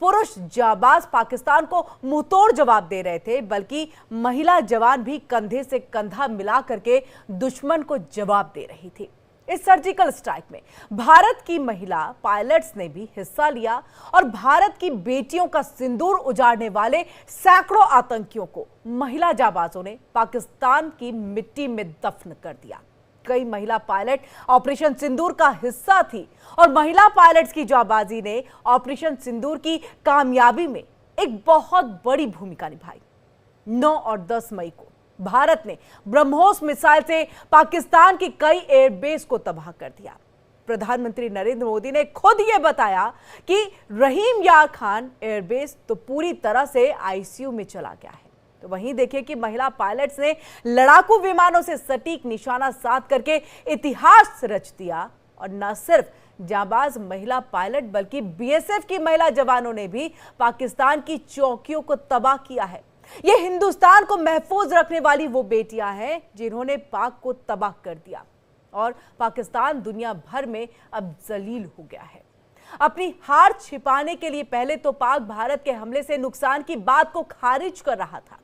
पुरुष जाबाज पाकिस्तान को मुंहतोड़ जवाब दे रहे थे, बल्कि महिला जवान भी कंधे से कंधा मिला करके दुश्मन को जवाब दे रही थी। इस सर्जिकल स्ट्राइक में भारत की महिला पायलट्स ने भी हिस्सा लिया और भारत की बेटियों का सिंदूर उजाड़ने वाले सैकड़ों आतंकियों को महिला जाबाजों ने पाकिस्तान की मिट्टी में दफन कर दिया। कई महिला पायलट ऑपरेशन सिंदूर का हिस्सा थी और महिला पायलट्स की जाबाजी ने ऑपरेशन सिंदूर की कामयाबी में एक बहुत बड़ी भूमिका निभाई। 9 और 10 मई को भारत ने ब्रह्मोस मिसाइल से पाकिस्तान की कई एयरबेस को तबाह कर दिया। प्रधानमंत्री नरेंद्र मोदी ने खुद यह बताया कि रहीम यार खान एयरबेस तो पूरी तरह से आईसीयू में चला गया है। तो वहीं देखिए कि महिला पायलट्स ने लड़ाकू विमानों से सटीक निशाना साध करके इतिहास रच दिया। और न सिर्फ जाबाज महिला पायलट बल्कि बीएसएफ की महिला जवानों ने भी पाकिस्तान की चौकियों को तबाह किया है। ये हिंदुस्तान को महफूज रखने वाली वो बेटियां हैं जिन्होंने पाक को तबाह कर दिया और पाकिस्तान दुनिया भर में अब जलील हो गया है। अपनी हार छिपाने के लिए पहले तो पाक भारत के हमले से नुकसान की बात को खारिज कर रहा था,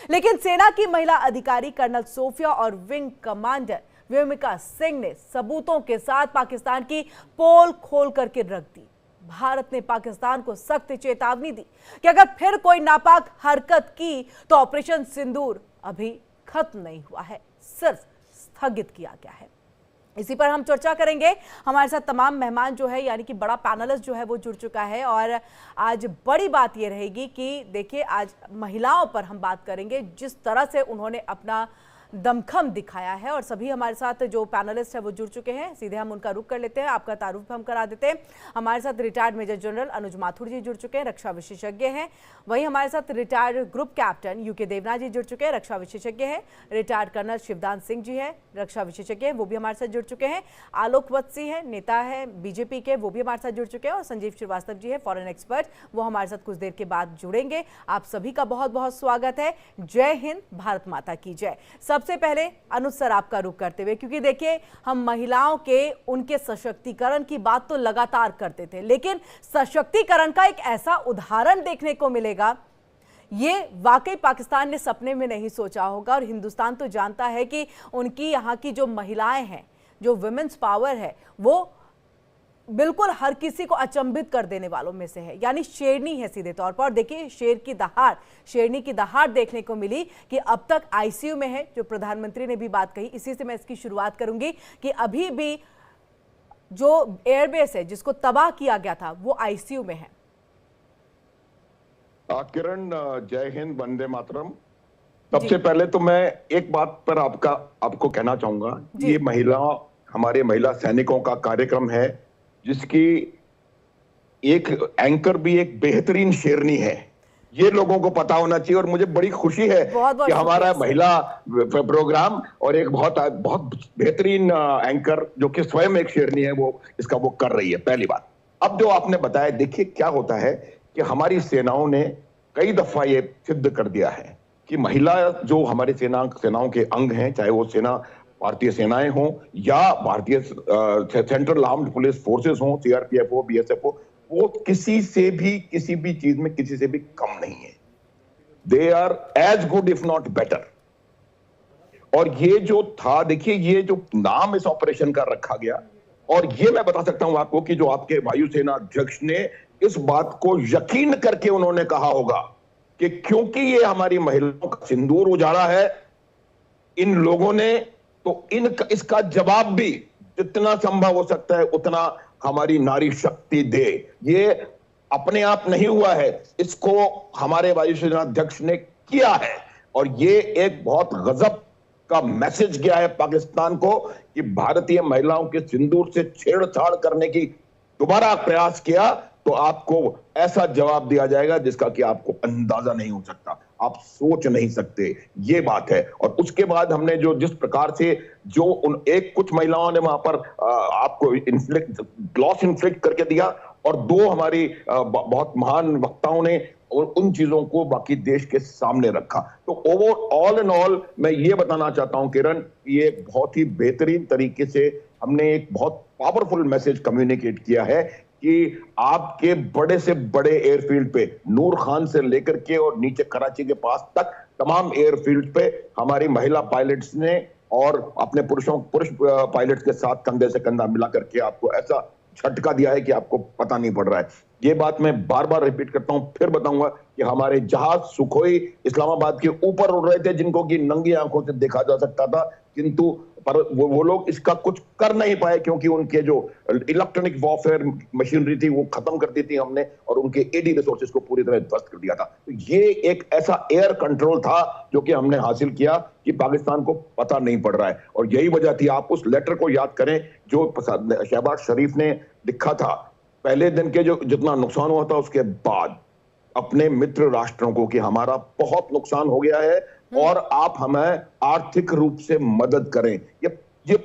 लेकिन सेना की महिला अधिकारी कर्नल सोफिया और विंग कमांडर व्योमिका सिंह ने सबूतों के साथ पाकिस्तान की पोल खोल करके रख दी। भारत ने पाकिस्तान को सख्त चेतावनी दी कि अगर फिर कोई नापाक हरकत की तो ऑपरेशन सिंदूर अभी खत्म नहीं हुआ है, सिर्फ स्थगित किया गया है। इसी पर हम चर्चा करेंगे। हमारे साथ तमाम मेहमान जो है यानी कि बड़ा पैनलिस्ट जो है वो जुड़ चुका है और आज बड़ी बात ये रहेगी कि देखिए आज महिलाओं पर हम बात करेंगे, जिस तरह से उन्होंने अपना दमखम दिखाया है। और सभी हमारे साथ जो पैनलिस्ट है वो जुड़ चुके हैं, सीधे हम उनका रुख कर लेते हैं। आपका तारुफ हम करा देते हैं। हमारे साथ retired major general Anuj Mathur ji जुड़ चुके हैं, रक्षा विशेषज्ञ हैं। वहीं हमारे साथ retired group captain UK Devnath ji जुड़ चुके हैं, रक्षा विशेषज्ञ हैं। रिटायर्ड कर्नल शिवदान सिंह जी हैं, रक्षा विशेषज्ञ हैं, वो भी हमारे साथ जुड़ चुके हैं। आलोक वत्सी हैं, नेता है बीजेपी के, वो भी हमारे साथ जुड़ चुके हैं। और संजीव श्रीवास्तव जी है, फॉरेन एक्सपर्ट, वो हमारे साथ कुछ देर के बाद जुड़ेंगे। आप सभी का बहुत बहुत स्वागत है। जय हिंद, भारत माता की जय। सबसे पहले अनुज सर आपका रुख करते हुए, क्योंकि देखिए हम महिलाओं के उनके सशक्तिकरण की बात तो लगातार करते थे, लेकिन सशक्तिकरण का एक ऐसा उदाहरण देखने को मिलेगा, ये वाकई पाकिस्तान ने सपने में नहीं सोचा होगा। और हिंदुस्तान तो जानता है कि उनकी यहाँ की जो महिलाएं हैं, जो वुमेन्स पावर है, वो बिल्कुल हर किसी को अचंभित कर देने वालों में से है, यानी शेरनी है सीधे तौर पर। और देखिए शेरनी की दहाड़ देखने को मिली कि अब तक आईसीयू में है, जो प्रधानमंत्री ने भी बात कही। इसी से मैं इसकी शुरुआत करूंगी कि अभी भी जो एयरबेस है जिसको तबाह किया गया था वो आईसीयू में है। किरण, जय हिंद, वंदे मातरम। सबसे पहले तो मैं एक बात पर आपको कहना चाहूंगा, ये हमारे महिला सैनिकों का कार्यक्रम है जिसकी एक एंकर भी एक बेहतरीन शेरनी है। ये लोगों को पता होना चाहिए और मुझे बड़ी खुशी है कि हमारा महिला प्रोग्राम और एक बहुत बहुत बेहतरीन एंकर जो कि स्वयं एक शेरनी है वो कर रही है। पहली बात। अब जो आपने बताया, देखिए क्या होता है कि हमारी सेनाओं ने कई दफा ये सिद्ध कर दिया है कि महिला जो हमारी सेनाओं के अंग हैं, चाहे वो भारतीय सेनाएं हों या भारतीय सेंट्रल आर्म्ड पुलिस फोर्सेस हों, सीआरपीएफ हो, बीएसएफ हो, वो किसी भी चीज में किसी से भी कम नहीं है। They are as good if not better. और ये जो था, देखिए ये जो नाम इस ऑपरेशन का रखा गया, और ये मैं बता सकता हूं आपको कि जो आपके वायुसेना अध्यक्ष ने इस बात को यकीन करके उन्होंने कहा होगा कि क्योंकि ये हमारी महिलाओं का सिंदूर उजाड़ा है, इन लोगों ने तो इसका जवाब भी जितना संभव हो सकता है उतना हमारी नारी शक्ति दे। ये अपने आप नहीं हुआ है, इसको हमारे वायुसेना अध्यक्ष ने किया है। और ये एक बहुत गजब का मैसेज गया है पाकिस्तान को कि भारतीय महिलाओं के सिंदूर से छेड़छाड़ करने की दोबारा प्रयास किया तो आपको ऐसा जवाब दिया जाएगा जिसका कि आपको अंदाजा नहीं हो सकता, आप सोच नहीं सकते। ये बात है। और उसके बाद हमने जिस प्रकार से कुछ महिलाओं ने वहां पर आपको लॉस इन्फ्लिक्ट करके दिया, और 2 हमारी बहुत महान वक्ताओं ने और उन चीजों को बाकी देश के सामने रखा। तो ऑल इन ऑल मैं ये बताना चाहता हूं किरण, ये बहुत ही बेहतरीन तरीके से हमने एक बहुत पावरफुल मैसेज कम्युनिकेट किया है कि आपके बड़े से बड़े एयरफील्ड पे, नूर खान से लेकर के और नीचे कराची के पास तक तमाम एयरफील्ड पे हमारी महिला पायलट्स ने और अपने पुरुष पायलट्स के साथ कंधे से कंधा मिला करके आपको ऐसा झटका दिया है कि आपको पता नहीं पड़ रहा है। ये बात मैं बार बार रिपीट करता हूं, फिर बताऊंगा कि हमारे जहाज सुखोई इस्लामाबाद के ऊपर उड़ रहे थे, जिनको कि नंगी आंखों से देखा जा सकता था, किंतु पर वो लोग इसका कुछ कर नहीं पाए क्योंकि उनके जो इलेक्ट्रॉनिक वॉरफेयर मशीनरी थी वो खत्म कर दी थी हमने और उनके एडी रिसोर्सेज को पूरी तरह ध्वस्त कर दिया था। तो ये एक ऐसा एयर कंट्रोल था जो कि हमने हासिल किया कि पाकिस्तान को पता नहीं पड़ रहा है। और यही वजह थी, आप उस लेटर को याद करें जो शहबाज शरीफ ने लिखा था पहले दिन के जो जितना नुकसान हुआ था उसके बाद अपने मित्र राष्ट्रों को कि हमारा बहुत नुकसान हो गया है और आप हमें आर्थिक रूप से मदद करें। ये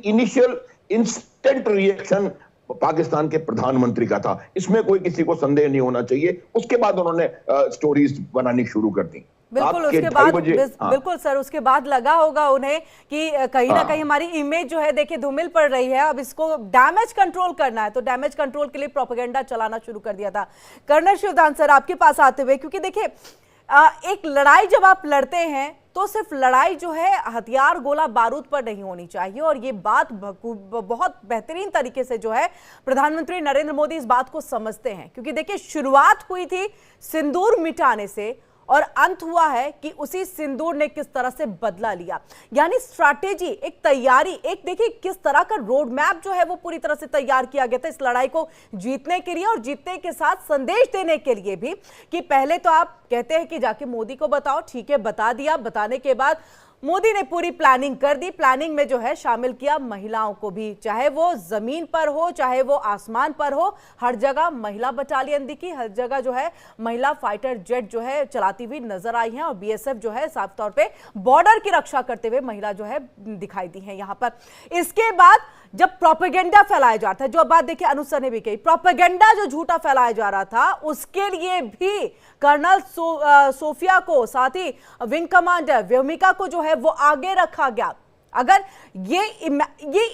इनिशियल इंस्टेंट रिएक्शन पाकिस्तान के प्रधानमंत्री का था, इसमें कोई किसी को संदेह नहीं होना चाहिए। उसके बाद उन्होंने स्टोरीज बनानी शुरू कर दी। बिल्कुल उसके बाद बिल्कुल सर उसके बाद लगा होगा उन्हें कि कहीं ना कहीं हमारी इमेज जो है देखिए धूमिल पड़ रही है, अब इसको डैमेज कंट्रोल करना है, तो डैमेज कंट्रोल के लिए प्रोपेगेंडा चलाना शुरू कर दिया था। कर्नल शिवदान सर आपके पास आते हुए, क्योंकि देखिए एक लड़ाई जब आप लड़ते हैं तो सिर्फ लड़ाई जो है हथियार गोला बारूद पर नहीं होनी चाहिए, और ये बात बहुत बेहतरीन तरीके से जो है प्रधानमंत्री नरेंद्र मोदी इस बात को समझते हैं। क्योंकि देखिए शुरुआत हुई थी सिंदूर मिटाने से और अंत हुआ है कि उसी सिंदूर ने किस तरह से बदला लिया, यानी स्ट्रैटेजी, एक तैयारी, एक देखिए किस तरह का रोड मैप जो है वो पूरी तरह से तैयार किया गया था इस लड़ाई को जीतने के लिए, और जीतने के साथ संदेश देने के लिए भी कि पहले तो आप कहते हैं कि जाके मोदी को बताओ, ठीक है बता दिया, बताने के बाद मोदी ने पूरी प्लानिंग कर दी, प्लानिंग में जो है शामिल किया महिलाओं को भी, चाहे वो जमीन पर हो चाहे वो आसमान पर हो, हर जगह महिला बटालियन दिखी, हर जगह जो है महिला फाइटर जेट जो है चलाती हुई नजर आई हैं, और बीएसएफ जो है साफ तौर पे बॉर्डर की रक्षा करते हुए महिला जो है दिखाई दी है यहां पर। इसके बाद जब प्रोपेगेंडा फैलाया जा रहा था, जो बात देखिए अनुज सर ने भी कही, प्रोपेगेंडा जो झूठा फैलाया जा रहा था उसके लिए भी कर्नल सोफिया को, साथ ही विंग कमांडर व्योमिका को जो है वो आगे रखा गया। अगर ये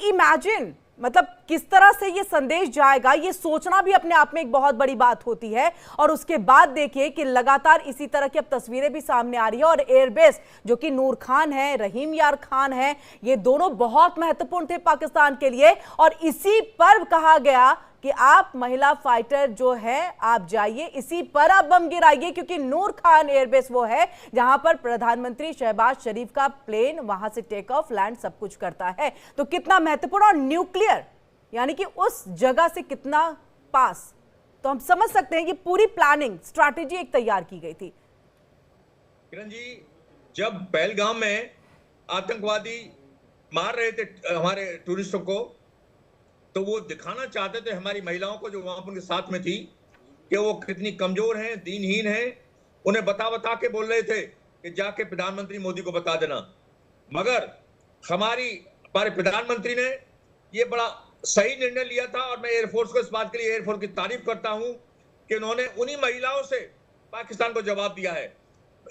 इमेजिन मतलब किस तरह से ये संदेश जाएगा, ये सोचना भी अपने आप में एक बहुत बड़ी बात होती है। और उसके बाद देखिए कि लगातार इसी तरह की अब तस्वीरें भी सामने आ रही है, और एयरबेस जो कि नूर खान है, रहीम यार खान है, ये दोनों बहुत महत्वपूर्ण थे पाकिस्तान के लिए, और इसी पर कहा गया कि आप महिला फाइटर जो है आप जाइए, इसी पर आप बम गिराइए, क्योंकि नूर खान एयरबेस वो है जहां पर प्रधानमंत्री शहबाज शरीफ का प्लेन वहां से टेक ऑफ लैंड सब कुछ करता है। तो कितना महत्वपूर्ण, और न्यूक्लियर यानी कि उस जगह से कितना पास, तो हम समझ सकते हैं कि पूरी प्लानिंग स्ट्रैटेजी एक तैयार की गई थी। किरण जी, जब पहलगाम में आतंकवादी मार रहे थे हमारे टूरिस्टों को, तो वो दिखाना चाहते थे हमारी महिलाओं को जो वहां उनके साथ में थी कि वो कितनी कमजोर हैं, दीनहीन हैं। उन्हें बता बता के बोल रहे थे कि जाके प्रधानमंत्री मोदी को बता देना, मगर हमारे प्रधानमंत्री ने ये बड़ा सही निर्णय लिया था, और मैं एयरफोर्स को इस बात के लिए एयरफोर्स की तारीफ करता हूं कि उन्होंने उन्हीं महिलाओं से पाकिस्तान को जवाब दिया है।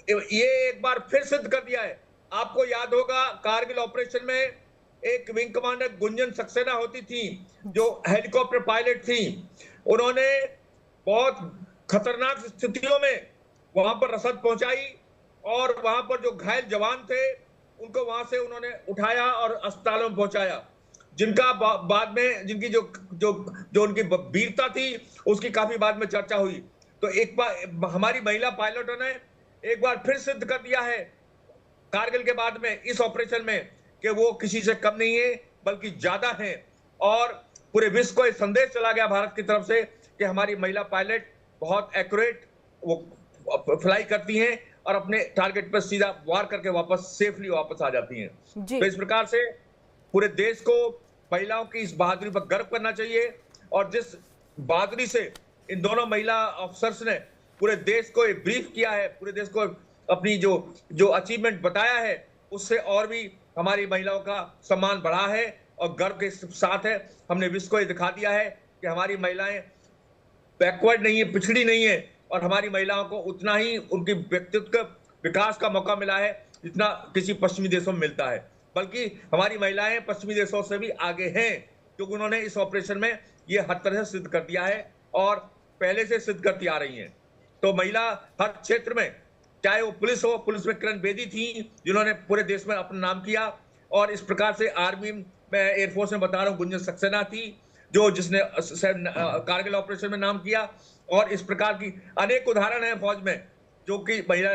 ये एक बार फिर सिद्ध कर दिया है। आपको याद होगा कारगिल ऑपरेशन में एक विंग कमांडर गुंजन सक्सेना होती थी जो हेलीकॉप्टर पायलट थी, उन्होंने बहुत खतरनाक स्थितियों में वहां पर रसद पहुंचाई, और वहां पर जो घायल जवान थे उनको वहां से उन्होंने उठाया और अस्पतालों में पहुंचाया, जिनका बाद में जिनकी जो उनकी वीरता थी उसकी काफी बाद में चर्चा हुई। तो एक बार हमारी महिला पायलटों ने एक बार फिर सिद्ध कर दिया है कारगिल के बाद में इस ऑपरेशन में कि वो किसी से कम नहीं है बल्कि ज्यादा हैं, और पूरे विश्व को एक संदेश चला गया भारत की तरफ से कि हमारी महिला पायलट बहुत एक्यूरेट वो फ्लाई करती हैं और अपने टारगेट पर सीधा वार करके वापस सेफली वापस आ जाती हैं। तो इस प्रकार से पूरे देश को महिलाओं की इस बहादुरी पर गर्व करना चाहिए, और जिस बहादुरी से इन दोनों महिला ऑफिसर्स ने पूरे देश को ब्रीफ किया है, पूरे देश को अपनी जो अचीवमेंट बताया है, उससे और भी हमारी महिलाओं का सम्मान बढ़ा है और गर्व के साथ है। हमने विश्व को ये दिखा दिया है कि हमारी महिलाएं बैकवर्ड नहीं है, पिछड़ी नहीं है, और हमारी महिलाओं को उतना ही उनकी व्यक्तित्व विकास का मौका मिला है जितना किसी पश्चिमी देशों में मिलता है, बल्कि हमारी महिलाएं पश्चिमी देशों से भी आगे हैं, क्योंकि उन्होंने इस ऑपरेशन में ये हर तरह से सिद्ध कर दिया है और पहले से सिद्ध करती आ रही हैं। तो महिला हर क्षेत्र में, चाहे वो पुलिस हो, पुलिस में किरण बेदी थी जिन्होंने पूरे देश में अपना नाम किया, और इस प्रकार से आर्मी में, एयरफोर्स में बता रहा हूँ, गुंजन सक्सेना थी जिसने कारगिल ऑपरेशन में नाम किया, और इस प्रकार की अनेक उदाहरण हैं फौज में जो कि महिला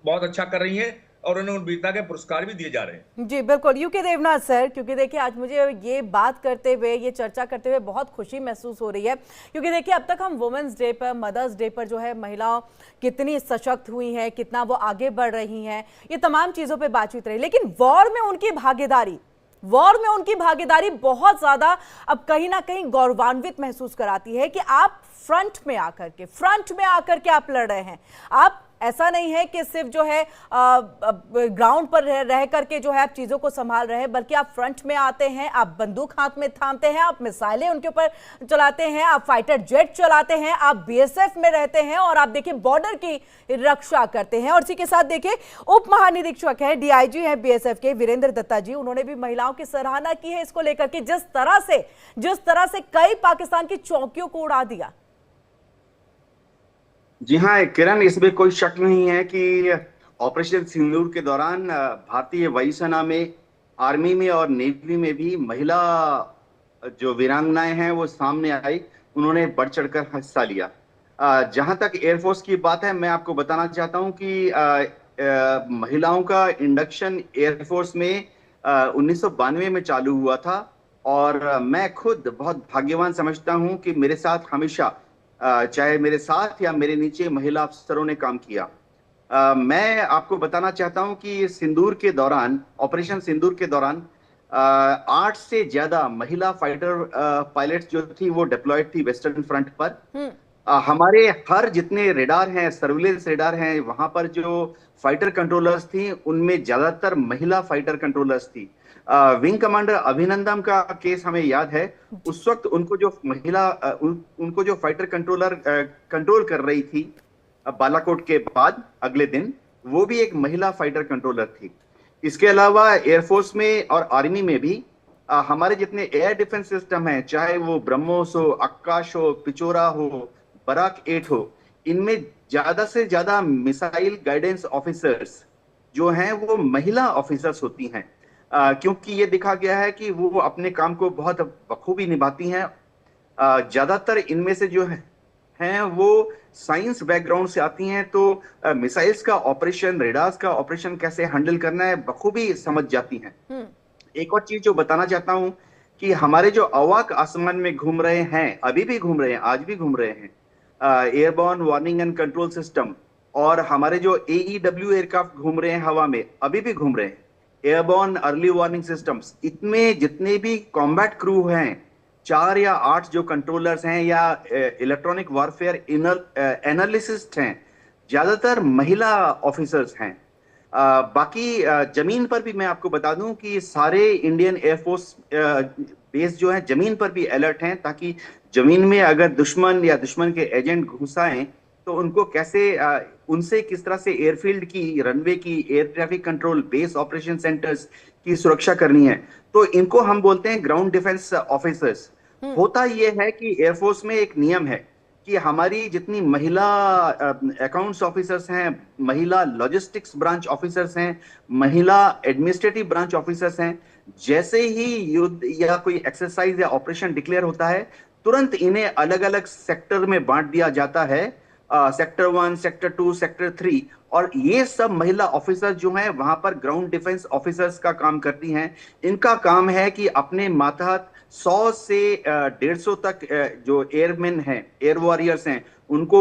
बहुत अच्छा कर रही हैं और उन्हें उन वीरता के पुरस्कार भी दिए जा रहे हैं। जी बिल्कुल यूके देवनाथ सर, क्योंकि देखिए आज मुझे ये बात करते हुए, ये चर्चा करते हुए बहुत खुशी महसूस हो रही है, क्योंकि देखिए अब तक हम वुमेन्स डे पर, मदर्स डे पर जो है महिलाओं कितनी सशक्त हुई हैं, कितना वो आगे बढ़ रही हैं, ये तमाम चीज़ों पर बातचीत रही, लेकिन वॉर में उनकी भागीदारी बहुत ज़्यादा अब कहीं ना कहीं गौरवान्वित महसूस कराती है कि आप फ्रंट में आकर के आप लड़ रहे हैं। आप ऐसा नहीं है कि सिर्फ जो है ग्राउंड पर रह करके जो है आप चीज़ों को संभाल रहे हैं, बल्कि आप फ्रंट में आते हैं, आप बंदूक हाथ में थामते हैं, आप मिसाइलें उनके ऊपर चलाते हैं, आप फाइटर जेट चलाते हैं, आप बीएसएफ में रहते हैं और आप देखिए बॉर्डर की रक्षा करते हैं। और इसी के साथ देखिए उप महानिरीक्षक है, डीआईजी है बीएसएफ के वीरेंद्र दत्ता जी, उन्होंने भी महिलाओं की सराहना की है इसको लेकर के, जिस तरह से कई पाकिस्तान की चौकियों को उड़ा दिया। जी हाँ किरण, इसमें कोई शक नहीं है कि ऑपरेशन सिंदूर के दौरान भारतीय वायुसेना में, आर्मी में और नेवी में भी महिला जो वीरांगनाएं हैं वो सामने आई, उन्होंने बढ़ चढ़कर हिस्सा लिया। जहां तक एयरफोर्स की बात है, मैं आपको बताना चाहता हूं कि महिलाओं का इंडक्शन एयरफोर्स में 1992 में चालू हुआ था, और मैं खुद बहुत भाग्यवान समझता हूं कि मेरे साथ हमेशा, चाहे मेरे साथ या मेरे नीचे, महिला अफसरों ने काम किया। मैं आपको बताना चाहता हूं कि सिंदूर के दौरान, ऑपरेशन सिंदूर के दौरान 8 से ज्यादा महिला फाइटर पायलट्स जो थी वो डिप्लॉयड थी वेस्टर्न फ्रंट पर। हमारे हर जितने रेडार हैं, सर्विलेंस रेडार हैं, वहां पर जो फाइटर कंट्रोलर्स थी उनमें ज्यादातर महिला फाइटर कंट्रोलर्स थी। विंग कमांडर अभिनंदन का केस हमें याद है। उस वक्त उनको जो फाइटर कंट्रोलर कंट्रोल कर रही थी बालाकोट के बाद अगले दिन, वो भी एक महिला फाइटर कंट्रोलर थी। इसके अलावा एयरफोर्स में और आर्मी में भी हमारे जितने एयर डिफेंस सिस्टम हैं, चाहे वो ब्रह्मोस हो, आकाश हो, पिचोरा हो, बराक 8 हो, इनमें ज्यादा से ज्यादा मिसाइल गाइडेंस ऑफिसर्स जो हैं वो महिला ऑफिसर्स होती हैं, क्योंकि ये देखा गया है कि वो अपने काम को बहुत बखूबी निभाती हैं। ज्यादातर इनमें से जो हैं वो साइंस बैकग्राउंड से आती हैं, तो मिसाइल्स का ऑपरेशन, रेडार्स का ऑपरेशन कैसे हैंडल करना है बखूबी समझ जाती हैं। एक और चीज जो बताना चाहता हूं कि हमारे जो अवाक आसमान में घूम रहे हैं, अभी भी घूम रहे हैं, आज भी घूम रहे हैं, airborne warning and control system, और हमारे जो AEW एयरक्राफ्ट घूम रहे हैं हवा में, अभी भी घूम रहे हैं, एयरबॉर्न अर्ली वार्निंग सिस्टम्स, इतने जितने भी कॉम्बैट क्रू हैं, 4 या 8 जो कंट्रोलर्स हैं या इलेक्ट्रॉनिक वॉरफेयर एनालिसिस्ट हैं, ज्यादातर महिला ऑफिसर्स हैं। बाकी जमीन पर भी मैं आपको बता दूं कि सारे इंडियन एयरफोर्स बेस जो है जमीन पर भी अलर्ट हैं, ताकि जमीन में अगर दुश्मन या दुश्मन के एजेंट घुस आए तो उनको कैसे, उनसे किस तरह से एयरफील्ड की, रनवे की, air traffic control, base operation centres की सुरक्षा करनी है। तो इनको हम बोलते हैं ग्राउंड डिफेंस ऑफिसर्स। होता यह है कि एयरफोर्स में एक नियम है कि हमारी जितनी महिला अकाउंट्स ऑफिसर्स हैं, महिला लॉजिस्टिक्स ब्रांच ऑफिसर्स हैं, महिला एडमिनिस्ट्रेटिव ब्रांच ऑफिसर्स हैं, जैसे ही युद्ध या कोई एक्सरसाइज या ऑपरेशन डिक्लेयर होता है, तुरंत इन्हें अलग अलग सेक्टर में बांट दिया जाता है, सेक्टर 1, सेक्टर 2, सेक्टर 3, और ये सब महिला ऑफिसर जो हैं वहां पर ग्राउंड डिफेंस ऑफिसर्स का काम करती हैं। इनका काम है कि अपने मातहत 100 से 150 तक जो एयरमैन हैं, एयर वॉरियर्स हैं, उनको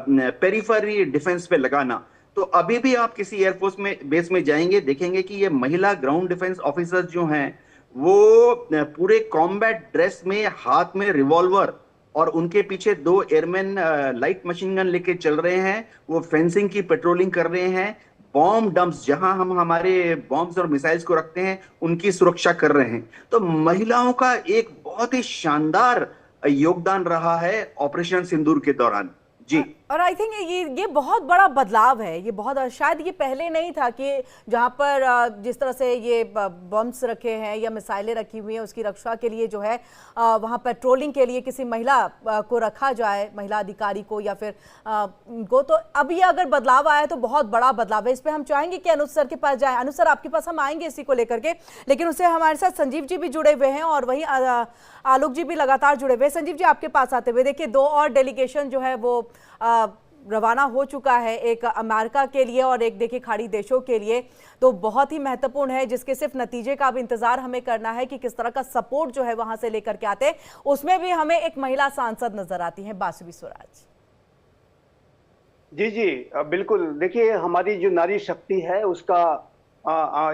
पेरिफेरी डिफेंस पे लगाना। तो अभी भी आप किसी एयरफोर्स में बेस में जाएंगे, देखेंगे कि ये महिला ग्राउंड डिफेंस ऑफिसर्स जो हैं वो पूरे कॉम्बैट ड्रेस में, हाथ में रिवॉल्वर, और उनके पीछे 2 एयरमैन लाइट मशीन गन लेके चल रहे हैं। वो फेंसिंग की पेट्रोलिंग कर रहे हैं, बॉम्ब डंप्स जहां हम हमारे बॉम्ब्स और मिसाइल्स को रखते हैं उनकी सुरक्षा कर रहे हैं। तो महिलाओं का एक बहुत ही शानदार योगदान रहा है ऑपरेशन सिंदूर के दौरान। जी और आई थिंक ये बहुत बड़ा बदलाव है। ये बहुत शायद ये पहले नहीं था कि जहाँ पर जिस तरह से ये बम्स रखे हैं या मिसाइलें रखी हुई हैं उसकी रक्षा के लिए जो है वहाँ पेट्रोलिंग के लिए किसी महिला को रखा जाए, महिला अधिकारी को या फिर को। तो अब ये अगर बदलाव आया है तो बहुत बड़ा बदलाव है। इस पर हम चाहेंगे कि अनुज सर के पास जाए। अनुज सर, आपके पास हम आएंगे इसी को लेकर के, लेकिन उससे हमारे साथ संजीव जी भी जुड़े हुए हैं और वहीं आलोक जी भी लगातार जुड़े हुए हैं। संजीव जी, आपके पास आते हुए देखिए 2 और डेलीगेशन जो है वो रवाना हो चुका है, एक अमेरिका के लिए और एक देखिए खाड़ी देशों के लिए। तो बहुत ही महत्वपूर्ण है, जिसके सिर्फ नतीजे का अब इंतजार हमें करना है कि किस तरह का सपोर्ट जो है वहां से लेकर के आते हैं। उसमें भी हमें एक महिला सांसद नजर आती है, बासुरी स्वराज। जी जी बिल्कुल। देखिए, हमारी जो नारी शक्ति है उसका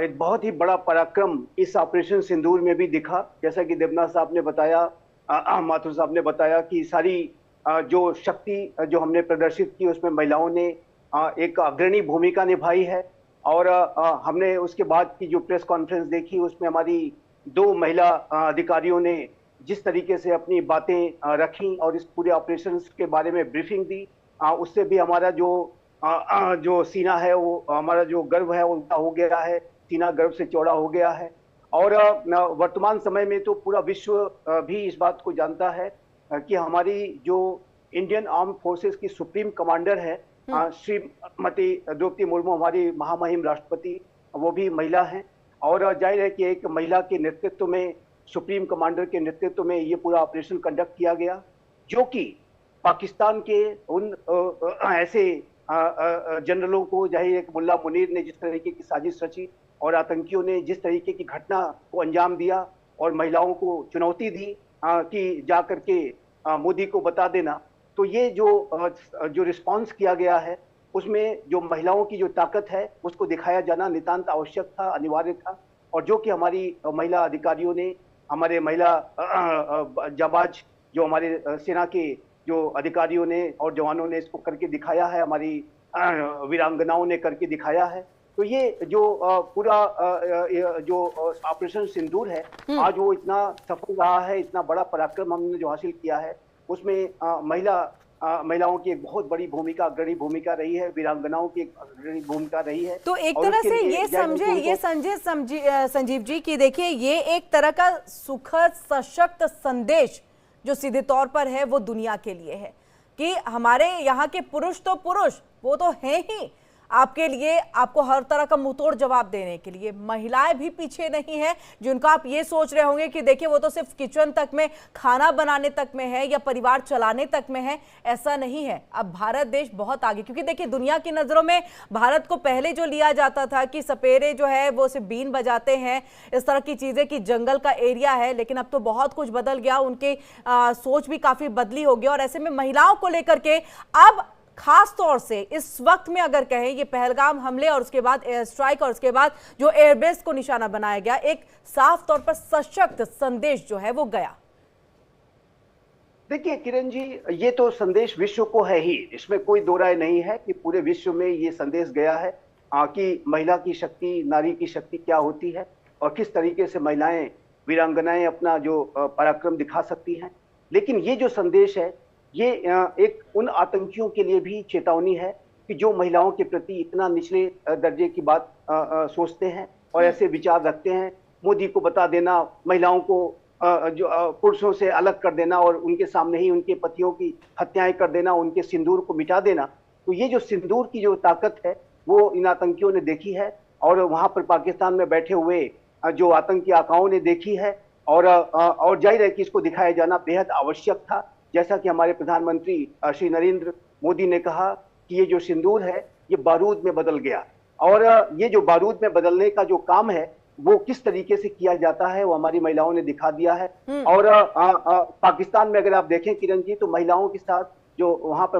एक बहुत ही बड़ा पराक्रम इस ऑपरेशन सिंदूर में भी दिखा। जैसा कि देवनाथ साहब ने बताया, माथुर साहब ने बताया कि सारी जो शक्ति जो हमने प्रदर्शित की उसमें महिलाओं ने एक अग्रणी भूमिका निभाई है। और हमने उसके बाद की जो प्रेस कॉन्फ्रेंस देखी उसमें हमारी 2 महिला अधिकारियों ने जिस तरीके से अपनी बातें रखी और इस पूरे ऑपरेशन के बारे में ब्रीफिंग दी, उससे भी हमारा जो सीना है, वो हमारा जो गर्व है वो हो गया है, सीना गर्व से चौड़ा हो गया है। और वर्तमान समय में तो पूरा विश्व भी इस बात को जानता है कि हमारी जो इंडियन आर्म फोर्सेस की सुप्रीम कमांडर है श्रीमती द्रौपदी मुर्मू, हमारी महामहिम राष्ट्रपति, वो भी महिला हैं। और जाहिर है कि एक महिला के नेतृत्व में, सुप्रीम कमांडर के नेतृत्व में ये पूरा ऑपरेशन कंडक्ट किया गया, जो कि पाकिस्तान के उन ऐसे जनरलों को, जाहिर एक मुल्ला मुनीर ने जिस तरीके की साजिश रची और आतंकियों ने जिस तरीके की घटना को अंजाम दिया और महिलाओं को चुनौती दी कि जा करके मोदी को बता देना, तो ये जो रिस्पांस किया गया है उसमें जो महिलाओं की जो ताकत है उसको दिखाया जाना नितांत आवश्यक था, अनिवार्य था। और जो कि हमारी महिला अधिकारियों ने, हमारे महिला जाबाज जो हमारे सेना के जो अधिकारियों ने और जवानों ने इसको करके दिखाया है, हमारी वीरांगनाओं ने करके दिखाया है। तो ये जो पूरा जो ऑपरेशन सिंदूर है आज वो इतना सफल रहा है, इतना बड़ा पराक्रम हमने जो हासिल किया है उसमें महिलाओं की एक बहुत बड़ी भूमिका, अग्रणी भूमिका रही है, वीरांगनाओं की एक अग्रणी भूमिका रही है। तो एक तरह से ये समझे संजीव जी कि देखिए ये एक तरह का सुखद सशक्त संदेश जो सीधे तौर पर है वो दुनिया के लिए है कि हमारे यहाँ के पुरुष तो पुरुष वो तो हैं ही आपके लिए, आपको हर तरह का मुंहतोड़ जवाब देने के लिए। महिलाएं भी पीछे नहीं है, जिनका आप ये सोच रहे होंगे कि देखिए वो तो सिर्फ किचन तक में, खाना बनाने तक में है या परिवार चलाने तक में है, ऐसा नहीं है। अब भारत देश बहुत आगे, क्योंकि देखिए दुनिया की नजरों में भारत को पहले जो लिया जाता था कि सपेरे जो है वो सिर्फ बीन बजाते हैं, इस तरह की चीजें कि जंगल का एरिया है, लेकिन अब तो बहुत कुछ बदल गया, उनके सोच भी काफी बदली हो गई। और ऐसे में महिलाओं को लेकर के अब खास तौर से इस वक्त में अगर कहें ये पहलगाम हमले और उसके बाद एयर स्ट्राइक और उसके बाद जो एयरबेस को निशाना बनाया गया, एक साफ तौर पर सशक्त संदेश जो है वो गया। देखिए किरण जी, ये तो संदेश विश्व को है ही, इसमें कोई दो राय नहीं है कि पूरे विश्व में ये संदेश गया है कि महिला की शक्ति, नारी की शक्ति क्या होती है और किस तरीके से महिलाएं, वीरांगनाएं अपना जो पराक्रम दिखा सकती हैं। लेकिन ये जो संदेश है ये एक उन आतंकियों के लिए भी चेतावनी है कि जो महिलाओं के प्रति इतना निचले दर्जे की बात सोचते हैं और ऐसे विचार रखते हैं। मोदी को बता देना, महिलाओं को जो पुरुषों से अलग कर देना और उनके सामने ही उनके पतियों की हत्याएं कर देना, उनके सिंदूर को मिटा देना। तो ये जो सिंदूर की जो ताकत है वो इन आतंकियों ने देखी है और वहां पर पाकिस्तान में बैठे हुए जो आतंकी आकाओं ने देखी है। और जाहिर है कि इसको दिखाया जाना बेहद आवश्यक था। जैसा कि हमारे प्रधानमंत्री श्री नरेंद्र मोदी ने कहा कि ये जो सिंदूर है ये बारूद में बदल गया, और ये जो बारूद में बदलने का जो काम है वो किस तरीके से किया जाता है वो हमारी महिलाओं ने दिखा दिया है। और पाकिस्तान में अगर आप देखें किरण जी, तो महिलाओं के साथ जो वहां पर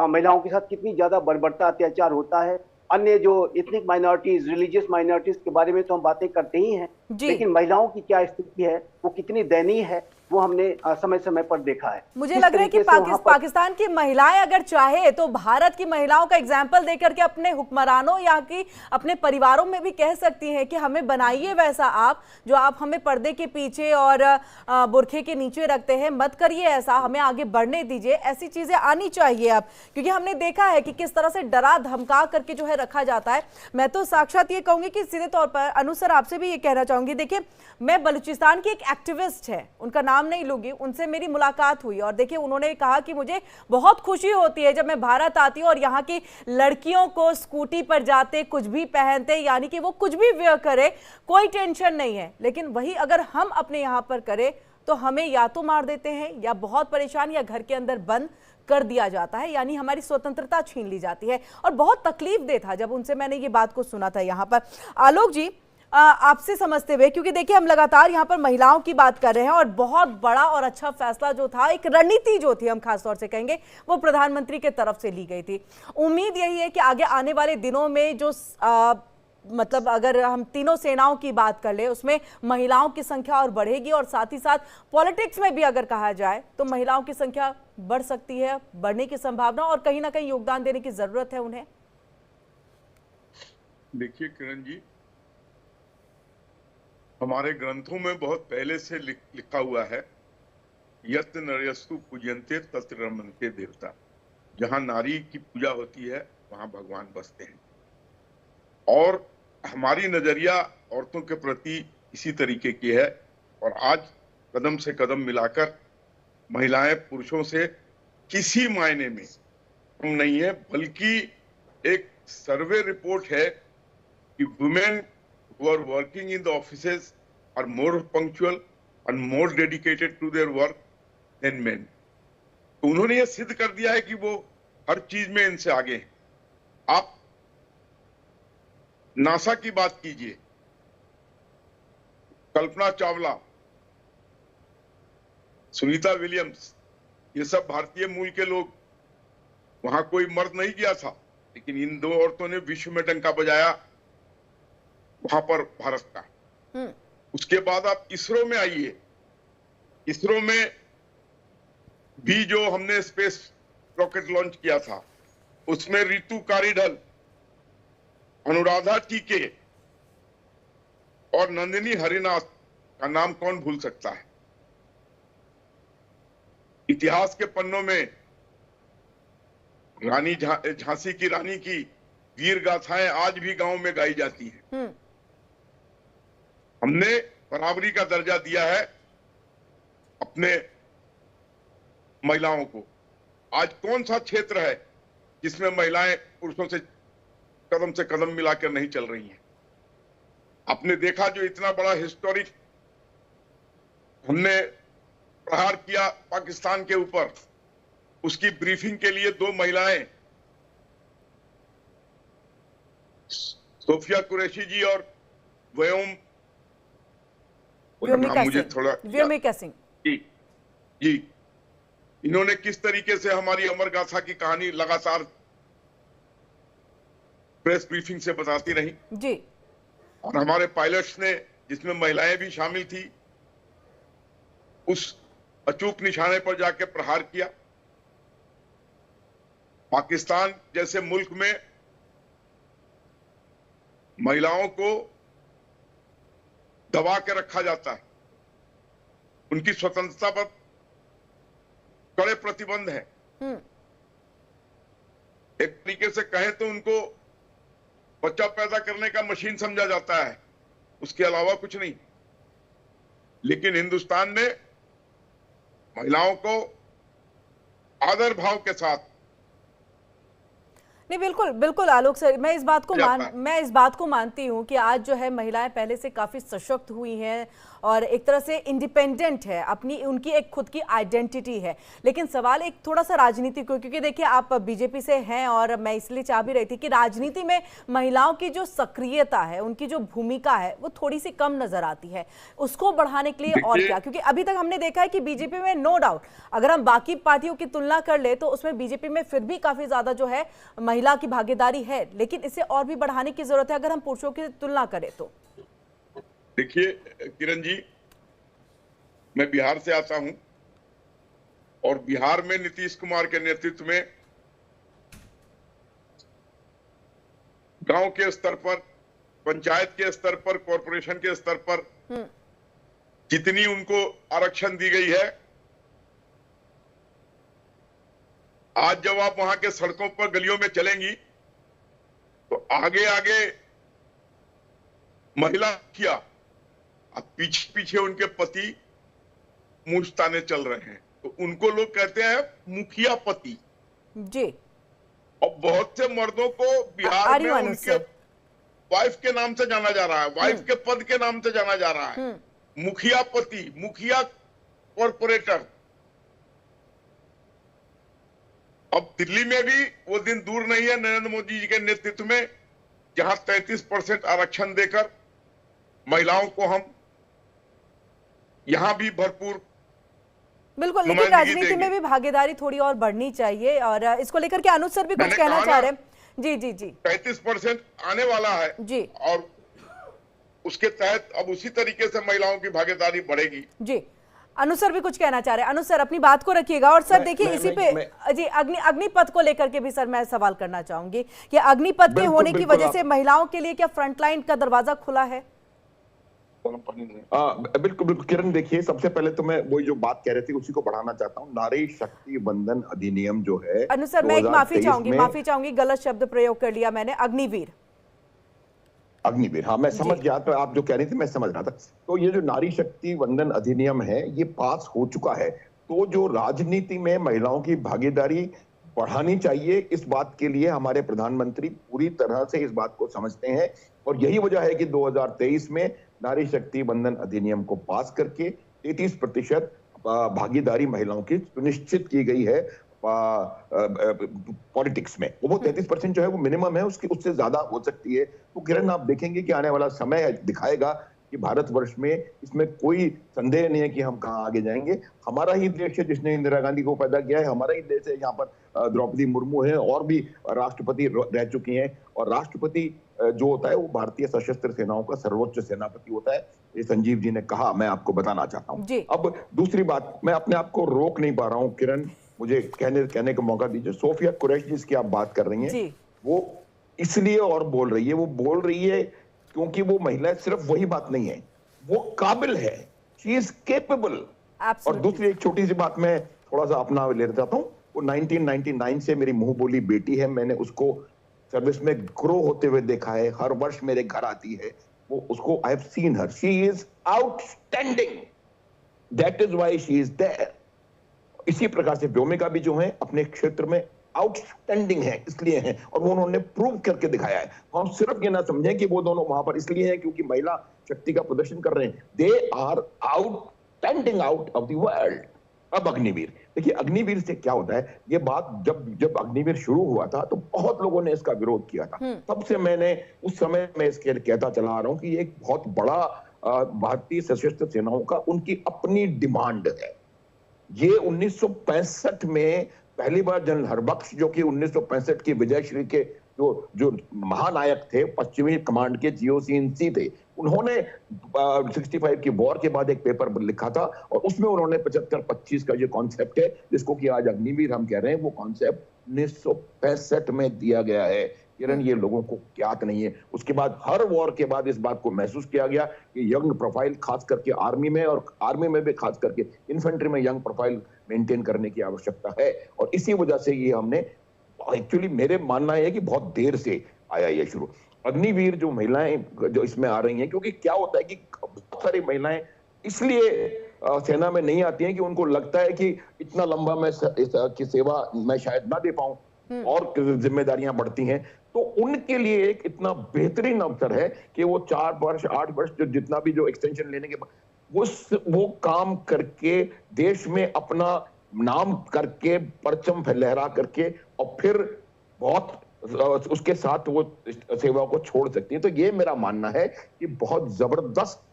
महिलाओं के साथ कितनी ज्यादा बर्बरता, अत्याचार होता है। अन्य जो एथनिक माइनॉरिटीज, रिलीजियस माइनॉरिटीज के बारे में तो हम बातें करते ही हैं, लेकिन महिलाओं की क्या स्थिति है, वो कितनी दयनीय है, वो हमने समय समय पर देखा है। मुझे किस लग रहा है कि तरीके से वहां पर पाकिस्तान की महिलाएं अगर चाहे तो भारत की महिलाओं का एग्जाम्पल देकर के अपने हुक्मरानों या कि अपने परिवारों में भी कह सकती हैं कि हमें बनाइए वैसा, आप जो आप हमें पर्दे के पीछे और बुरखे के नीचे रखते हैं, मत करिए ऐसा, हमें आगे बढ़ने दीजिए। ऐसी चीजें आनी चाहिए अब, क्योंकि हमने देखा है कि किस तरह से डरा धमका करके जो है रखा जाता है। मैं तो साक्षात ये कहूंगी कि सीधे तौर पर अनुसर आपसे भी ये कहना चाहूंगी, देखिए मैं बलूचिस्तान की एक एक्टिविस्ट है, उनका नाम नहीं लूंगी, उनसे मेरी मुलाकात हुई और देखिए उन्होंने कहा कि मुझे बहुत खुशी होती है जब मैं भारत आती हूँ और यहाँ की लड़कियों को स्कूटी पर जाते कुछ भी पहनते, यानी कि वो कुछ भी वेयर करे, कोई टेंशन नहीं है। लेकिन वही अगर हम अपने यहाँ पर करें तो हमें या तो मार देते हैं या बहुत परेशान या घर के अंदर बंद कर दिया जाता है, यानी हमारी स्वतंत्रता छीन ली जाती है। और बहुत तकलीफ दे था जब उनसे मैंने ये बात को सुना था। यहाँ पर आलोक जी आपसे समझते हुए, क्योंकि देखिए हम लगातार यहाँ पर महिलाओं की बात कर रहे हैं और बहुत बड़ा और अच्छा फैसला जो था, एक रणनीति जो थी हम खासतौर से कहेंगे, वो प्रधानमंत्री के तरफ से ली गई थी। उम्मीद यही है कि आगे आने वाले दिनों में जो मतलब अगर हम तीनों सेनाओं की बात कर ले उसमें महिलाओं की संख्या और बढ़ेगी और साथ ही साथ पॉलिटिक्स में भी अगर कहा जाए तो महिलाओं की संख्या बढ़ सकती है, बढ़ने की संभावना और कहीं ना कहीं योगदान देने की जरूरत है उन्हें। देखिए किरण जी, हमारे ग्रंथों में बहुत पहले से लिखा हुआ है, यत् नरयस्तु पूज्यन्ते तत्र रमन्ते देवता। जहां नारी की पूजा होती है वहां भगवान बसते हैं। और हमारी नजरिया औरतों के प्रति इसी तरीके की है और आज कदम से कदम मिलाकर महिलाएं पुरुषों से किसी मायने में कम नहीं है, बल्कि एक सर्वे रिपोर्ट है कि women who are working in the offices are more punctual and more dedicated to their work than men. तो उन्होंने ये सिद्ध कर दिया है कि वो हर चीज में इनसे आगे हैं। आप नासा की बात कीजिए, कल्पना चावला, सुनीता विलियम्स, ये सब भारतीय मूल के लोग। वहां कोई मर्द नहीं गया था, लेकिन इन दो औरतों ने विश्व में डंका बजाया वहां पर भारत का। उसके बाद आप इसरो में आइए, इसरो में भी जो हमने स्पेस रॉकेट लॉन्च किया था उसमें रितु कारीडल, अनुराधा टीके और नंदिनी हरिनाथ का नाम कौन भूल सकता है। इतिहास के पन्नों में रानी झांसी की रानी की वीर गाथाएं आज भी गांव में गाई जाती हैं। हमने बराबरी का दर्जा दिया है अपने महिलाओं को। आज कौन सा क्षेत्र है जिसमें महिलाएं पुरुषों से कदम मिलाकर नहीं चल रही हैं। आपने देखा जो इतना बड़ा हिस्टोरिक हमने प्रहार किया पाकिस्तान के ऊपर, उसकी ब्रीफिंग के लिए दो महिलाएं, सोफिया कुरैशी जी और व्योमिका सिंह जी, इन्होंने किस तरीके से हमारी अमर गाथा की कहानी लगातार प्रेस ब्रीफिंग से बताती रही जी। और हमारे पायलट्स ने, जिसमें महिलाएं भी शामिल थी, उस अचूक निशाने पर जाके प्रहार किया। पाकिस्तान जैसे मुल्क में महिलाओं को दबा के रखा जाता है, उनकी स्वतंत्रता पर कड़े प्रतिबंध है। एक तरीके से कहें तो उनको बच्चा पैदा करने का मशीन समझा जाता है, उसके अलावा कुछ नहीं। लेकिन हिंदुस्तान ने महिलाओं को आदर भाव के साथ, नहीं बिल्कुल बिल्कुल आलोक सर, मैं इस बात को मानती हूँ कि आज जो है महिलाएं पहले से काफी सशक्त हुई हैं और एक तरह से इंडिपेंडेंट है, अपनी उनकी एक खुद की आइडेंटिटी है। लेकिन सवाल एक थोड़ा सा राजनीति को, क्योंकि देखिए आप बीजेपी से हैं और मैं इसलिए चाह भी रही थी कि राजनीति में महिलाओं की जो सक्रियता है, उनकी जो भूमिका है, वो थोड़ी सी कम नजर आती है। उसको बढ़ाने के लिए और क्या, क्योंकि अभी तक हमने देखा है कि बीजेपी में नो डाउट अगर हम बाकी पार्टियों की तुलना कर ले तो उसमें बीजेपी में फिर भी काफी ज्यादा जो है महिला की भागीदारी है, लेकिन इसे और भी बढ़ाने की जरूरत है अगर हम पुरुषों की तुलना करें तो। देखिए किरण जी, मैं बिहार से आता हूं और बिहार में नीतीश कुमार के नेतृत्व में गांव के स्तर पर, पंचायत के स्तर पर, कॉरपोरेशन के स्तर पर जितनी उनको आरक्षण दी गई है, आज जब आप वहां के सड़कों पर, गलियों में चलेंगी तो आगे आगे महिला किया, अब पीछे पीछे उनके पति मूंछ ताने चल रहे हैं, तो उनको लोग कहते हैं मुखिया पति जी। और बहुत से मर्दों को बिहार में उनके वाइफ के नाम से जाना जा रहा है, वाइफ के पद के नाम से जाना जा रहा है, मुखिया पति, मुखिया कॉर्पोरेटर। अब दिल्ली में भी वो दिन दूर नहीं है नरेंद्र मोदी जी के नेतृत्व में, जहां 33% आरक्षण देकर महिलाओं को हम यहां भी भरपूर, बिल्कुल, लेकिन राजनीति में भी भागीदारी थोड़ी और बढ़नी चाहिए, और इसको लेकर के अनुज सर भी कुछ कहना चाह रहे हैं। जी जी जी, 33% आने वाला है जी, और उसके तहत अब उसी तरीके से महिलाओं की भागीदारी बढ़ेगी। जी, अनुज सर भी कुछ कहना चाह रहे हैं। अनुज सर अपनी बात को रखिएगा। और सर देखिए, इसी पे जी अग्निपथ को लेकर के भी सर मैं सवाल करना चाहूंगी कि अग्निपथ के होने की वजह से महिलाओं के लिए क्या फ्रंटलाइन का दरवाजा खुला है? बिल्कुल बिल्कुल किरण, देखिए सबसे पहले तो मैं वही जो बात कह रहे थे उसी को बढ़ाना चाहता हूँ। नारी शक्ति बंधन अधिनियम जो है, अनुज सर मैं एक माफी चाहूंगी, गलत शब्द प्रयोग कर लिया मैंने, अग्निवीर, हाँ मैं समझ गया, तो आप जो कह रही थी मैं समझ रहा था। तो ये जो नारी शक्ति वंदन अधिनियम है ये पास हो चुका है, तो जो राजनीति में महिलाओं की भागीदारी बढ़ानी चाहिए, इस बात के लिए हमारे प्रधानमंत्री पूरी तरह से इस बात को समझते हैं, और यही वजह है कि 2023 में नारी शक्ति वंदन अधिनियम को पास करके 33% भागीदारी महिलाओं की सुनिश्चित की गई है पॉलिटिक्स में। वो 33% जो है वो मिनिमम है, उससे ज्यादा हो सकती है। तो किरण आप देखेंगे कि आने वाला समय दिखाएगा कि भारतवर्ष में इसमें कोई संदेह नहीं है कि हम कहाँ आगे जाएंगे। हमारा ही देश है जिसने इंदिरा गांधी को पैदा किया है, हमारा ही देश है, यहाँ पर द्रौपदी मुर्मू है और भी राष्ट्रपति रह चुकी हैं, और राष्ट्रपति जो होता है वो भारतीय सशस्त्र सेनाओं का सर्वोच्च सेनापति होता है। ये संजीव जी ने कहा, मैं आपको बताना चाहता हूँ। अब दूसरी बात, मैं अपने आप को रोक नहीं पा रहा हूँ किरण, मुझे कहने का मौका दीजिए। सोफिया कुरैशी जिसकी आप बात कर रही हैं, वो इसलिए और बोल रही है, वो बोल रही है क्योंकि वो महिला सिर्फ वही बात नहीं है, वो काबिल है, शी इज केपेबल। और दूसरी एक छोटी सी बात मैं थोड़ा सा अपना लेना चाहता हूँ, वो 1999 से मेरी मुंह बोली बेटी है, मैंने उसको सर्विस में ग्रो होते हुए देखा है, हर वर्ष मेरे घर आती है, वो उसको I have seen her, she is outstanding, that is why she is there. इसी प्रकार से व्योमिका भी जो है अपने क्षेत्र में आउटस्टैंडिंग है, इसलिए हैं, और वो उन्होंने प्रूव करके दिखाया है। तो हम सिर्फ ये ना समझें कि वो दोनों वहां पर इसलिए हैं क्योंकि महिला शक्ति का प्रदर्शन कर रहे हैं, they are outstanding out of the world. अब अग्निवीर देखिए, अग्निवीर से क्या होता है, ये बात जब अग्निवीर शुरू हुआ था तो बहुत लोगों ने इसका विरोध किया था। तब से मैंने उस समय में इसके कहता चला आ रहा हूं कि ये एक बहुत बड़ा भारतीय सशस्त्र सेनाओं का उनकी अपनी डिमांड है। ये 1965 में पहली बार जनरल हरबख्श, जो कि 1965 की विजयश्री के जो महानायक थे, पश्चिमी कमांड के GOC-in-chief थे, उन्होंने 65 की वॉर के बाद एक पेपर लिखा था, और उसमें उन्होंने 75-25 का जो कॉन्सेप्ट है, जिसको कि आज अग्निवीर हम कह रहे हैं, वो कॉन्सेप्ट 1965 में दिया गया है। किरण, ये लोगों को ज्ञात नहीं है। उसके बाद हर वॉर के बाद इस बात को महसूस किया गया कि यंग प्रोफाइल, खास करके आर्मी में, और आर्मी में भी खास करके इन्फेंट्री में यंग प्रोफाइल मेंटेन करने की आवश्यकता है, और इसी वजह से ये हमने, एक्चुअली मेरे मानना है कि बहुत देर से आया ये शुरू। अग्निवीर जो महिलाएं जो इसमें आ रही हैं, क्योंकि क्या होता है कि बहुत सारी महिलाएं इसलिए सेना में नहीं आती हैं कि उनको लगता है कि इतना लंबा मैं की सेवा मैं शायद ना दे पाऊं और जिम्मेदारियां बढ़ती हैं, तो उनके लिए एक इतना बेहतरीन अवसर है कि वो 4 वर्ष 8 वर्ष जो जितना भी जो एक्सटेंशन लेने के बाद वो काम करके देश में अपना नाम करके, परचम लहरा करके, और फिर बहुत उसके साथ वो सेवा को छोड़ सकती है। तो ये मेरा मानना है कि बहुत जबरदस्त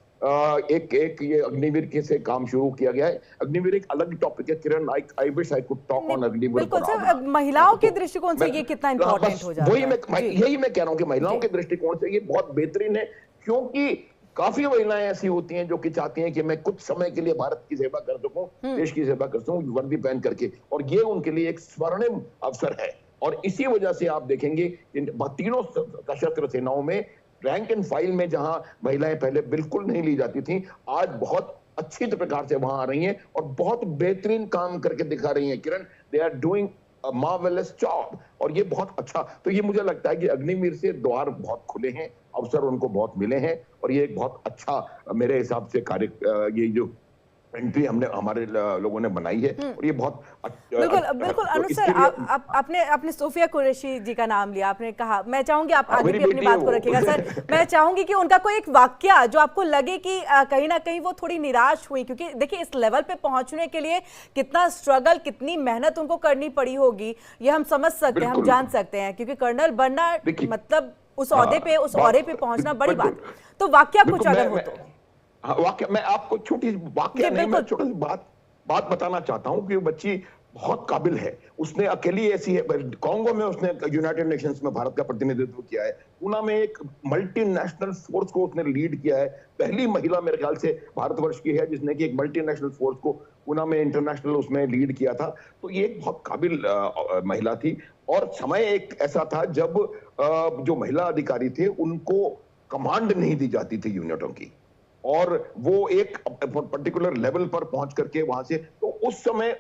एक ये अग्निवीर के से काम शुरू किया गया है। अग्निवीर एक अलग टॉपिक है Kiran, I wish I could talk on Agniveer. बिल्कुल सर, महिलाओं के दृष्टिकोण से ये कितना इंपॉर्टेंट हो जाता है, यही मैं कह रहा हूं कि महिलाओं के दृष्टिकोण से ये बहुत बेहतरीन है, क्योंकि काफी महिलाएं ऐसी होती हैं जो कि चाहती हैं कि मैं कुछ समय के लिए भारत की सेवा कर सकूं, देश की सेवा कर सकूं वर्दी पहन करके, और ये उनके लिए एक स्वर्णिम अवसर है। और इसी वजह से आप देखेंगे तीनों सशस्त्र सेनाओं में रैंक एंड फाइल में जहां महिलाएं पहले बिल्कुल नहीं ली जाती थी, आज बहुत अच्छी प्रकार से वहां आ रही हैं और बहुत बेहतरीन काम करके दिखा रही हैं। Kiran, they are doing marvellous job, और ये बहुत अच्छा। तो ये मुझे लगता है कि अग्निवीर से द्वार बहुत खुले हैं, अवसर उनको बहुत मिले हैं, और ये एक बहुत अच्छा मेरे हिसाब से कार्य, ये जो एंट्री हमने हमारे लोगों ने बनाई है, और ये बहुत बिल्कुल बिल्कुल। अनु सर, आपने सोफिया कुरैशी जी का नाम लिया, आपने कहा, मैं चाहूंगी आप आगे भी अपनी बात को रखिएगा सर। मैं चाहूंगी कि उनका कोई एक वाक्य जो आपको लगे कि कहीं ना कहीं वो थोड़ी निराश हुई, क्योंकि देखिए इस लेवल पे पहुंचने के लिए कितना स्ट्रगल, कितनी मेहनत उनको करनी पड़ी होगी, ये हम समझ सकते हैं, हम जान सकते हैं, क्योंकि कर्नल बनना मतलब उस ओहदे पे, उस औहदे पे पहुंचना बड़ी बात। तो वाक्य कुछ अगर हो तो। वाक्य मैं आपको छोटी वाक्य नहीं, मैं छोटी सी बात बताना चाहता हूं कि वो बच्ची बहुत काबिल है। उसने अकेली ऐसी है, कांगो में उसने यूनाइटेड नेशंस में भारत का प्रतिनिधित्व किया है, पूना में एक मल्टीनेशनल फोर्स को उसने लीड किया है, पहली महिला मेरे ख्याल से भारतवर्ष की है जिसने कि एक मल्टीनेशनल फोर्स को पूना में इंटरनेशनल उसमें लीड किया था। तो ये एक बहुत काबिल महिला थी, और समय एक ऐसा था जब जो महिला अधिकारी थे उनको कमांड नहीं दी जाती थी यूनिटों की, और वो एक पर्टिकुलर लेवल पर पहुंच करके वहां से, तो उस समय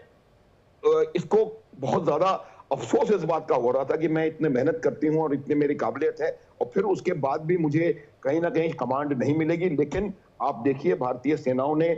इसको बहुत ज्यादा अफसोस इस बात का हो रहा था कि मैं इतने मेहनत करती हूं और इतनी मेरी काबिलियत है, और फिर उसके बाद भी मुझे कहीं ना कहीं कमांड नहीं मिलेगी। लेकिन आप देखिए भारतीय सेनाओं ने,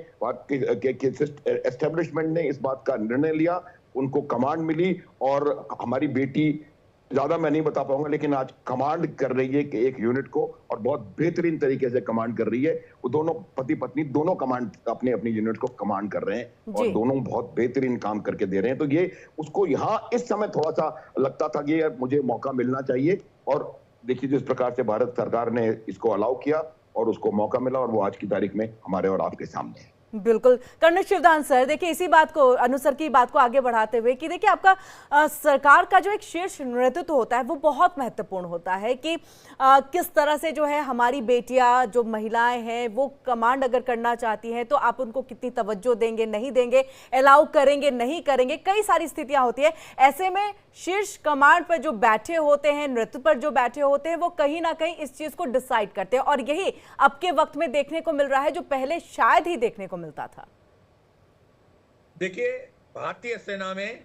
एस्टेब्लिशमेंट ने इस बात का निर्णय लिया, उनको कमांड मिली, और हमारी बेटी, ज्यादा मैं नहीं बता पाऊंगा, लेकिन आज कमांड कर रही है कि एक यूनिट को, और बहुत बेहतरीन तरीके से कमांड कर रही है। वो दोनों पति पत्नी दोनों कमांड अपनी अपनी यूनिट को कमांड कर रहे हैं, और दोनों बहुत बेहतरीन काम करके दे रहे हैं। तो ये उसको यहाँ इस समय थोड़ा सा लगता था कि यार मुझे मौका मिलना चाहिए, और देखिए जिस प्रकार से भारत सरकार ने इसको अलाउ किया और उसको मौका मिला, और वो आज की तारीख में हमारे और आपके सामने है। बिल्कुल। कर्नल शिवदान सर, देखिए इसी बात को, अनुसर की बात को आगे बढ़ाते हुए, कि देखिए आपका सरकार का जो एक शीर्ष नेतृत्व होता है वो बहुत महत्वपूर्ण होता है, कि किस तरह से जो है हमारी बेटियां, जो महिलाएं हैं, वो कमांड अगर करना चाहती हैं तो आप उनको कितनी तवज्जो देंगे, नहीं देंगे, अलाउ करेंगे, नहीं करेंगे, कई सारी स्थितियां होती है। ऐसे में शीर्ष कमांड पर जो बैठे होते हैं, नेतृत्व पर जो बैठे होते हैं, वो कहीं ना कहीं इस चीज को डिसाइड करते हैं, और यही अब के वक्त में देखने को मिल रहा है जो पहले शायद ही देखने को मिलता था। देखिए भारतीय सेना में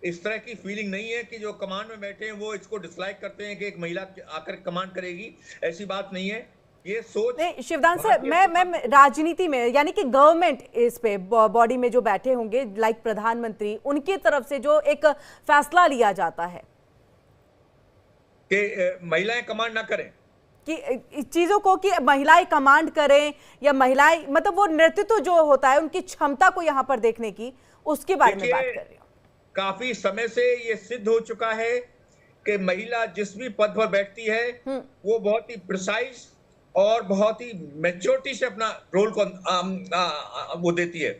इस तरह की फीलिंग नहीं है कि जो कमांड में बैठे हैं वो इसको डिसलाइक करते हैं कि एक महिला आकर कमांड करेगी, ऐसी बात नहीं है। ये सोच नहीं शिवदान सर, मैं राजनीति में, यानी कि गवर्नमेंट इस पे बॉडी में जो बैठे होंगे, लाइक प्रधानमंत्री, उनकी तरफ से जो एक फैसला लिया जाता है कि महिलाएं कमांड ना करें, कि चीजों को, कि महिलाएं कमांड करें या महिलाएं, मतलब वो नेतृत्व जो होता है उनकी क्षमता को यहाँ पर देखने की, उसके बारे में बात कर रही हूँ। काफी समय से ये सिद्ध हो चुका है कि महिला जिस भी पद पर बैठती है वो बहुत ही प्रिसाइज और बहुत ही मैच्योरिटी से अपना रोल को वो देती है,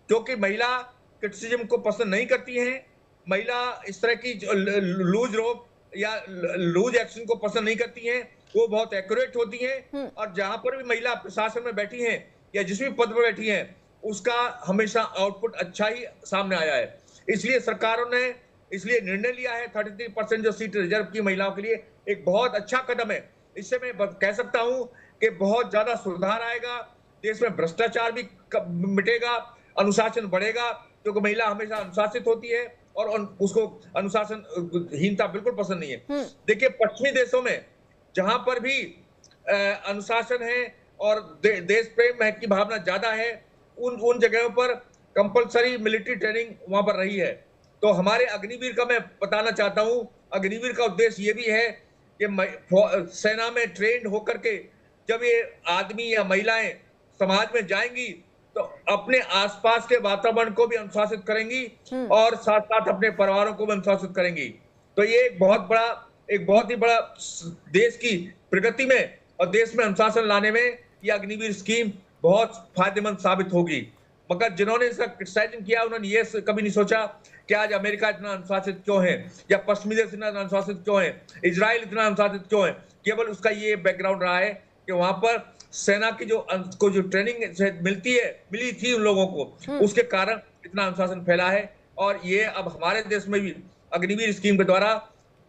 क्योंकि महिला क्रिटिसिज्म को पसंद नहीं करती है, महिला इस तरह की लूज रोप या लूज एक्शन को पसंद नहीं करती है, वो बहुत एक्यूरेट होती हैं, और जहां पर भी महिला प्रशासन में बैठी हैं या जिस भी पद पर बैठी हैं उसका हमेशा आउटपुट अच्छा ही सामने आया है। इसलिए सरकारों ने इसलिए निर्णय लिया है 33% जो सीट रिजर्व की महिलाओं के लिए एक बहुत अच्छा कदम है। इससे मैं कह सकता हूं कि बहुत ज्यादा सुधार आएगा, देश में भ्रष्टाचार भी मिटेगा, अनुशासन बढ़ेगा, क्योंकि महिला हमेशा अनुशासित होती है और उसको अनुशासनहीनता बिल्कुल पसंद नहीं है। देखिए पश्चिमी देशों में जहां पर भी अनुशासन है और देश प्रेम की भावना ज्यादा है, उन जगहों पर कंपलसरी मिलिट्री ट्रेनिंग वहां पर रही है। तो हमारे अग्निवीर का मैं बताना चाहता हूं, अग्निवीर का उद्देश्य ये भी है कि सेना में ट्रेंड होकर के जब ये आदमी या महिलाएं समाज में जाएंगी तो अपने आसपास के वातावरण को भी अनुशासित करेंगी और साथ साथ अपने परिवारों को भी अनुशासित करेंगी। तो ये एक बहुत ही बड़ा देश की प्रगति में और देश में अनुशासन लाने में ये अग्निवीर स्कीम बहुत फायदेमंद साबित होगी। मगर जिन्होंने इसका क्रिटिसाइजिंग किया उन्होंने ये कभी नहीं सोचा कि आज अमेरिका इतना अनुशासित क्यों है या पश्चिमी देश इतना अनुशासित क्यों है, इजराइल इतना अनुशासित क्यों है। केवल उसका ये बैकग्राउंड रहा है कि वहां पर सेना की जो ट्रेनिंग मिली थी उन लोगों को, उसके कारण इतना अनुशासन फैला है। और ये अब हमारे देश में भी अग्निवीर स्कीम के द्वारा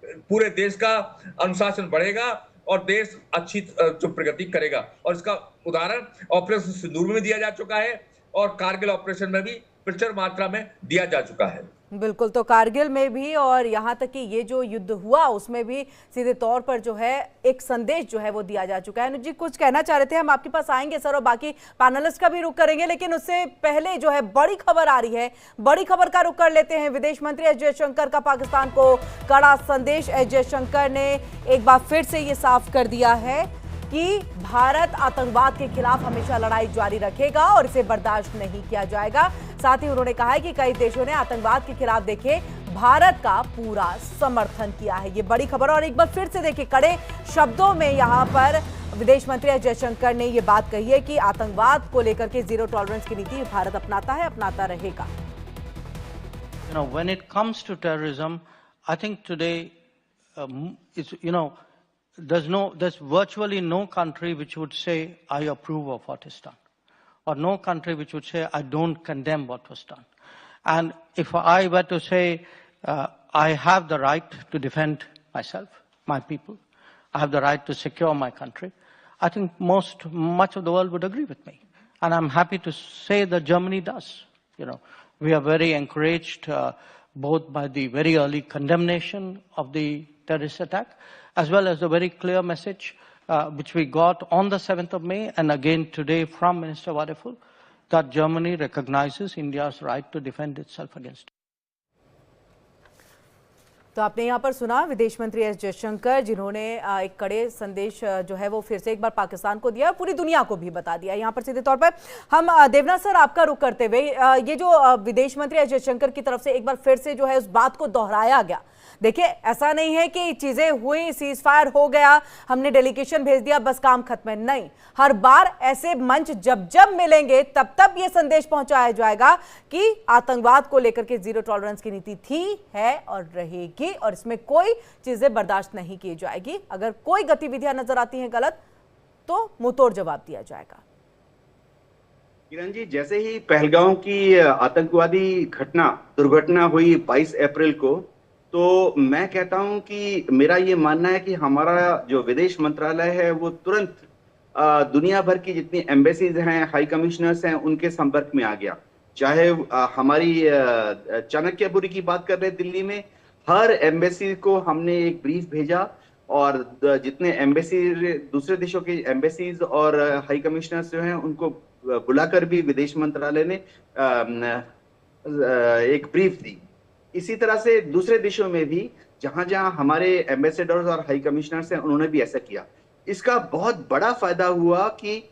पूरे देश का अनुशासन बढ़ेगा और देश अच्छी जो प्रगति करेगा। और इसका उदाहरण ऑपरेशन सिंदूर में दिया जा चुका है और कारगिल ऑपरेशन में भी प्रचुर मात्रा में दिया जा चुका है। बिल्कुल, तो कारगिल में भी और यहाँ तक कि ये जो युद्ध हुआ उसमें भी सीधे तौर पर जो है एक संदेश जो है वो दिया जा चुका है। अनुज जी कुछ कहना चाह रहे थे, हम आपके पास आएंगे सर और बाकी पैनलिस्ट का भी रुख करेंगे, लेकिन उससे पहले जो है बड़ी खबर आ रही है, बड़ी खबर का रुख कर लेते हैं। विदेश मंत्री एस जयशंकर का पाकिस्तान को कड़ा संदेश। एस जयशंकर ने एक बार फिर से ये साफ कर दिया है कि भारत आतंकवाद के खिलाफ हमेशा लड़ाई जारी रखेगा और इसे बर्दाश्त नहीं किया जाएगा। साथ ही उन्होंने कहा है कि कई देशों ने आतंकवाद के खिलाफ देखे भारत का पूरा समर्थन किया है। ये बड़ी खबर, और एक बार फिर से देखिए कड़े शब्दों में यहाँ पर विदेश मंत्री एस जयशंकर ने ये बात कही है कि आतंकवाद को लेकर के जीरो टॉलरेंस की नीति भारत अपनाता है, अपनाता रहेगा। When it comes to terrorism, I think today, there's virtually no country which would say, I approve of what is done. Or no country which would say, I don't condemn what was done. And if I were to say, I have the right to defend myself, my people, I have the right to secure my country, I think much of the world would agree with me. And I'm happy to say that Germany does. We are very encouraged both by the very early condemnation of the terrorist attack, as well as the very clear message which we got on the 7th of May and again today from Minister Wadephul, that Germany recognizes India's right to defend itself against it. तो आपने यहाँ पर सुना विदेश मंत्री S Jaishankar, जिन्होंने एक कड़े संदेश जो है वो फिर से एक बार पाकिस्तान को दिया, पूरी दुनिया को भी बता दिया। यहाँ पर सीधे तौर पर हम देवनाथ सर आपका रुख करते हुए, ये जो विदेश मंत्री एस जयशंकर की तरफ से एक बार फिर से जो है उस बात को दोहराया गया। देखिए, ऐसा नहीं है कि चीजें हुई, सीज फायर हो गया, हमने डेलीगेशन भेज दिया, बस काम खत्म है। नहीं, हर बार ऐसे मंच जब जब मिलेंगे तब तब ये संदेश पहुंचाया जाएगा कि आतंकवाद को लेकर के जीरो टॉलरेंस की नीति थी, है और रहेगी, और इसमें कोई चीजें बर्दाश्त नहीं की जाएगी। अगर कोई गतिविधियां नजर आती हैं गलत तो मुंहतोड़ जवाब दिया जाएगा। किरण जी, जैसे ही पहलगांव की आतंकवादी दुर्घटना हुई 22 अप्रैल को, तो मैं कहता हूं कि मेरा ये मानना है कि हमारा जो विदेश मंत्रालय है वो तुरंत दुनिया भर की जितनी एम्बेसीज हैं, हाई कमिश्नर्स हैं, उनके संपर्क में आ गया। चाहे हमारी चाणक्यपुरी की बात कर रहे दिल्ली में, हर एम्बेसी को हमने एक ब्रीफ भेजा और जितने एम्बेसी दूसरे देशों के एम्बेसीज और हाई कमिश्नर्स जो हैं उनको बुलाकर भी विदेश मंत्रालय ने एक ब्रीफ दी। इसी तरह से दूसरे देशों में भी जहां जहां हमारे एम्बेसडर्स और हाई कमिश्नर्स हैं उन्होंने भी ऐसा किया। इसका बहुत बड़ा फायदा हुआ कि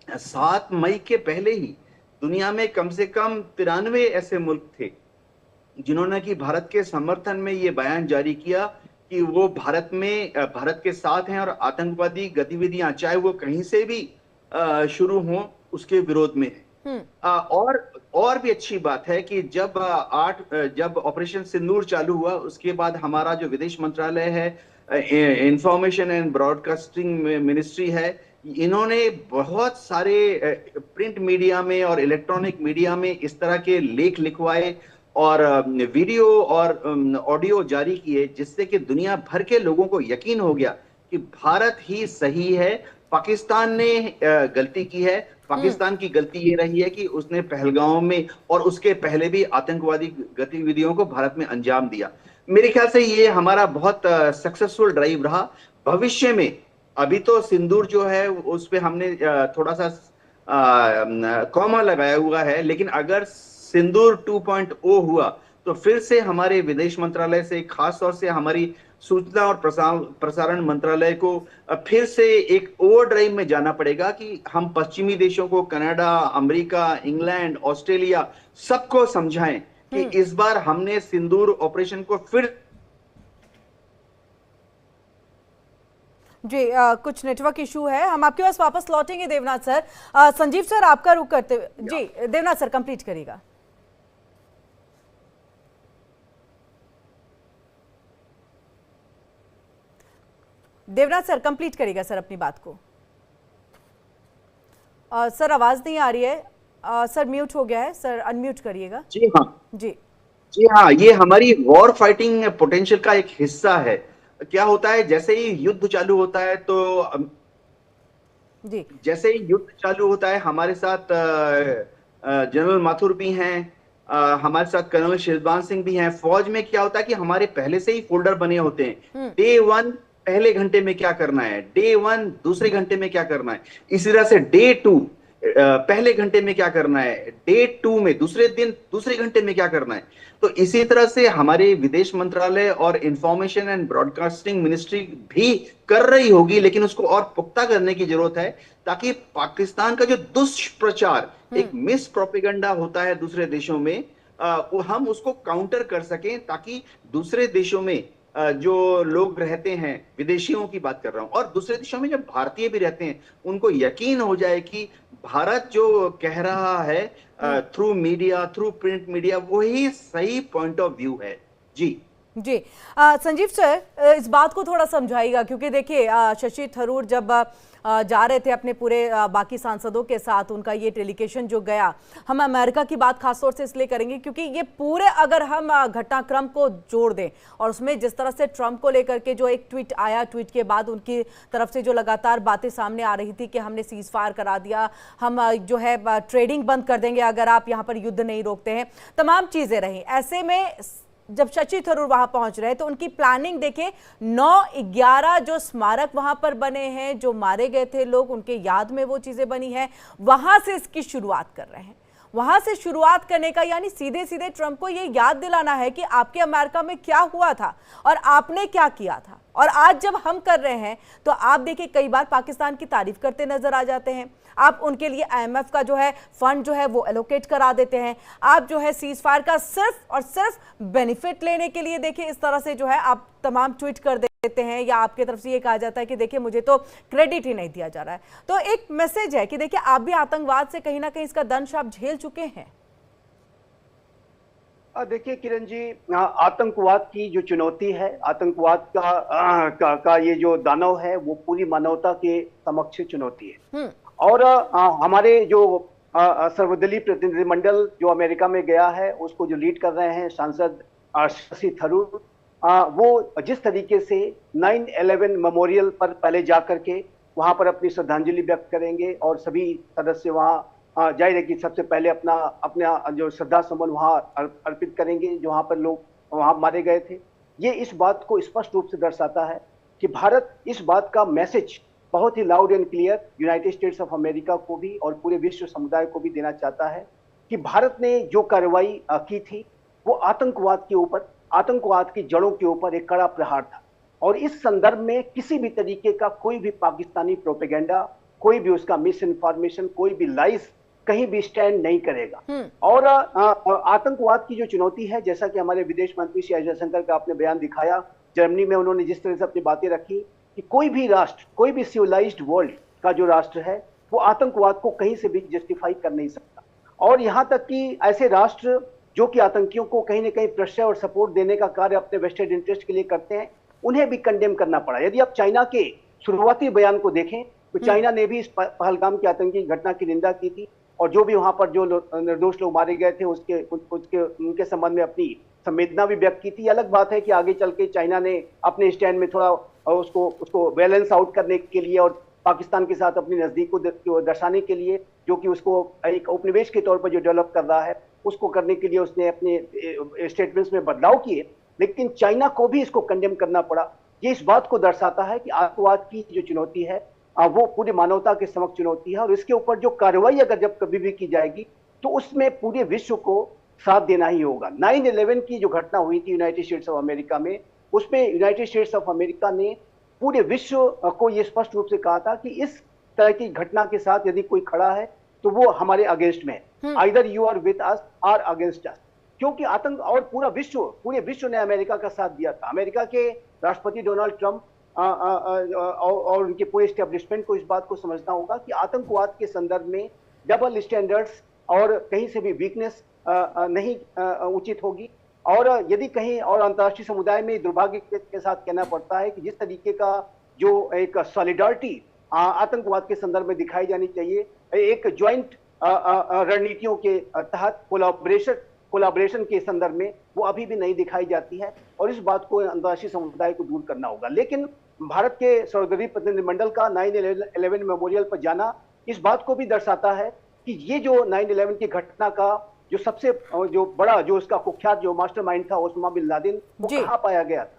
7 मई के पहले ही दुनिया में कम से कम 93 ऐसे मुल्क थे जिन्होंने कि भारत के समर्थन में ये बयान जारी किया कि वो भारत के साथ हैं और आतंकवादी गतिविधियां चाहे वो कहीं से भी शुरू हों उसके विरोध में है। और भी अच्छी बात है कि जब ऑपरेशन सिंदूर चालू हुआ उसके बाद हमारा जो विदेश मंत्रालय है, इंफॉर्मेशन एंड ब्रॉडकास्टिंग मिनिस्ट्री है, इन्होंने बहुत सारे प्रिंट मीडिया में और इलेक्ट्रॉनिक मीडिया में इस तरह के लेख लिखवाए और वीडियो और ऑडियो जारी किए, जिससे कि दुनिया भर के लोगों को यकीन हो गया कि भारत ही सही है, पाकिस्तान ने गलती की है। पाकिस्तान की गलती ये रही है कि उसने पहलगांव में और उसके पहले भी आतंकवादी गतिविधियों को भारत में अंजाम दिया। मेरे ख्याल से ये हमारा बहुत सक्सेसफुल ड्राइव रहा। भविष्य में अभी तो सिंदूर जो है उस पे हमने थोड़ा सा कॉमा लगाया हुआ है, लेकिन अगर सिंदूर 2.0 हुआ तो फिर से हमारे विदेश मंत्रालय से, खास तौर से हमारी सूचना और प्रसारण मंत्रालय को फिर से एक ओवरड्राइव में जाना पड़ेगा कि हम पश्चिमी देशों को, कनाडा, अमेरिका, इंग्लैंड, ऑस्ट्रेलिया, सबको समझाएं कि इस बार हमने सिंदूर ऑपरेशन को फिर जी कुछ नेटवर्क इशू है, हम आपके पास वापस लौटेंगे देवनाथ सर। संजीव सर आपका रुख करते हुए, जी देवनाथ सर कंप्लीट करिएगा। देवनाथ सर कंप्लीट करिएगा सर अपनी बात को। सर आवाज नहीं आ रही है। सर म्यूट हो गया है, सर अनम्यूट करिएगा। जी हाँ, जी जी हाँ, ये हमारी वॉर फाइटिंग पोटेंशियल का एक हिस्सा है। क्या होता है, जैसे ही युद्ध चालू होता है तो जी जैसे ही युद्ध चालू होता है, हमारे साथ जनरल माथुर भी हैं, हमारे साथ कर्नल शिवपाल सिंह भी हैं। फौज में क्या होता है कि हमारे पहले से ही फोल्डर बने होते हैं। डे 1 पहले घंटे में क्या करना है, डे 1 दूसरे घंटे में क्या करना है, इसी तरह से डे 2 पहले घंटे में क्या करना है, डे 2 में दूसरे दिन दूसरे घंटे में क्या करना है। तो इसी तरह से हमारे विदेश मंत्रालय और इंफॉर्मेशन एंड ब्रॉडकास्टिंग मिनिस्ट्री भी कर रही होगी, लेकिन उसको और पुख्ता करने की जरूरत है, ताकि पाकिस्तान का जो दुष्प्रचार, एक मिस प्रोपेगेंडा होता है दूसरे देशों में, हम उसको काउंटर कर सकें, ताकि दूसरे देशों में जो लोग रहते हैं, विदेशियों की बात कर रहा हूं, और दूसरे देशों में जो भारतीय भी रहते हैं, उनको यकीन हो जाए कि भारत जो कह रहा है through media, through print media, वही सही पॉइंट ऑफ व्यू है। जी जी संजीव सर, इस बात को थोड़ा समझाइएगा, क्योंकि देखिए शशि थरूर जब जा रहे थे अपने पूरे बाकी सांसदों के साथ, उनका ये डेलीगेशन जो गया, हम अमेरिका की बात खासतौर से इसलिए करेंगे क्योंकि ये पूरे अगर हम घटनाक्रम को जोड़ दें और उसमें जिस तरह से ट्रंप को लेकर के जो एक ट्वीट आया, ट्वीट के बाद उनकी तरफ से जो लगातार बातें सामने आ रही थी कि हमने सीज फायर करा दिया, हम जो है ट्रेडिंग बंद कर देंगे अगर आप यहाँ पर युद्ध नहीं रोकते हैं, तमाम चीजें रही। ऐसे में जब शशि थरूर वहां पहुंच रहे तो उनकी प्लानिंग देखिए, 9/11 जो स्मारक वहां पर बने हैं, जो मारे गए थे लोग, उनके याद में वो चीजें बनी है, वहां से इसकी शुरुआत कर रहे हैं। वहां से शुरुआत करने का यानी सीधे सीधे ट्रंप को ये याद दिलाना है कि आपके अमेरिका में क्या हुआ था और आपने क्या किया था। और आज जब हम कर रहे हैं तो आप देखिए कई बार पाकिस्तान की तारीफ करते नजर आ जाते हैं, आप उनके लिए IMF का जो है फंड जो है वो एलोकेट करा देते हैं, आप जो है सीज फायर का सिर्फ और सिर्फ बेनिफिट लेने के लिए देखिए इस तरह से जो है आप तमाम ट्वीट कर देते हैं, या आपके तरफ से ये कहा जाता है कि देखिए मुझे तो क्रेडिट ही नहीं दिया जा रहा है। तो एक मैसेज है कि देखिए आप भी आतंकवाद से कहीं ना कहीं इसका दंश आप झेल चुके हैं। देखिए किरण जी, आतंकवाद की जो चुनौती है, आतंकवाद का ये जो दानव है, वो पूरी मानवता के समक्ष चुनौती है। और हमारे जो सर्वदलीय प्रतिनिधिमंडल जो अमेरिका में गया है, उसको जो लीड कर रहे हैं सांसद शशि थरूर, वो जिस तरीके से 9/11 मेमोरियल पर पहले जा करके वहां पर अपनी श्रद्धांजलि व्यक्त करेंगे और सभी सदस्य वहां जाहिर है कि सबसे पहले अपना जो श्रद्धा सुमन वहां अर्पित करेंगे जो वहां पर लोग वहां मारे गए थे। ये इस बात को स्पष्ट रूप से दर्शाता है कि भारत इस बात का मैसेज बहुत ही loud and clear United States of America को भी और पूरे विश्व समुदाय को भी देना चाहता है कि भारत ने जो कार्रवाई की थी वो आतंकवाद के ऊपर, आतंकवाद की जड़ों के ऊपर एक कड़ा प्रहार था। और इस संदर्भ में किसी भी तरीके का कोई भी पाकिस्तानी प्रोपेगेंडा, कोई भी उसका मिस इन्फॉर्मेशन, कोई भी लाइस कहीं भी स्टैंड नहीं करेगा। और आतंकवाद की जो चुनौती है, जैसा कि हमारे विदेश मंत्री श्री जयशंकर का आपने बयान दिखाया, जर्मनी में उन्होंने जिस तरह से अपनी बातें रखी कि कोई भी राष्ट्र, कोई भी सिविलाइज्ड वर्ल्ड का जो राष्ट्र है, वो आतंकवाद को कहीं से भी जस्टिफाई कर नहीं सकता। और यहां तक कि ऐसे राष्ट्र जो कि आतंकियों को कहीं ना कहीं प्रेशर और सपोर्ट देने का कार्य अपने वेस्टेड इंटरेस्ट के लिए करते हैं, उन्हें भी कंडेम करना पड़ा। यदि आप चाइना के शुरुआती बयान को देखें तो चाइना ने भी इस पहलगाम की आतंकी घटना की निंदा की थी और जो भी वहां पर जो निर्दोष लोग मारे गए थे उनके संबंध में अपनी संवेदना भी व्यक्त की थी। अलग बात है कि आगे चल के चाइना ने अपने स्टैंड में थोड़ा उसको बैलेंस आउट करने के लिए और पाकिस्तान के साथ अपनी नजदीक को दर्शाने के लिए, जो कि उसको एक उपनिवेश के तौर पर जो डेवलप कर रहा है, उसको करने के लिए उसने अपने स्टेटमेंट्स में बदलाव किए। लेकिन चाइना को भी इसको कंडेम करना पड़ा। ये इस बात को दर्शाता है कि आतंकवाद की जो चुनौती है वो पूरी मानवता के समक्ष चुनौती है और इसके ऊपर जो कार्रवाई अगर जब कभी भी की जाएगी तो उसमें पूरे विश्व को साथ देना ही होगा। 9/11 की जो घटना हुई थी यूनाइटेड स्टेट्स ऑफ अमेरिका में, उसमें यूनाइटेड स्टेट्स ऑफ अमेरिका ने पूरे विश्व को यह स्पष्ट रूप से कहा था कि इस तरह की घटना के साथ यदि कोई खड़ा है तो वो हमारे अगेंस्ट में है, either you are with us और अगेंस्ट अस। क्योंकि आतंक और पूरे विश्व ने अमेरिका का साथ दिया था। अमेरिका के राष्ट्रपति डोनाल्ड ट्रंप और उनके पूरे एस्टेब्लिशमेंट को इस बात को समझना होगा कि आतंकवाद के संदर्भ में डबल स्टैंडर्ड्स और कहीं से भी वीकनेस नहीं उचित होगी। और यदि कहीं और अंतर्राष्ट्रीय समुदाय में दुर्भाग्य के साथ कहना पड़ता है कि जिस तरीके का जो एक सॉलिडारिटी आतंकवाद के संदर्भ में दिखाई जानी चाहिए। एक ज्वाइंट रणनीतियों के तहत कोलैबोरेशन के संदर्भ में वो अभी भी नहीं दिखाई जाती है, और इस बात को अंतर्राष्ट्रीय समुदाय को दूर करना होगा। लेकिन भारत के सर्वदलीय प्रतिनिधिमंडल का 9/11 मेमोरियल पर जाना इस बात को भी दर्शाता है कि ये जो 9/11 की घटना का जो सबसे जो बड़ा जो उसका कुख्यात जो मास्टरमाइंड था ओसामा बिन लादेन, वो कहाँ पाया गया था?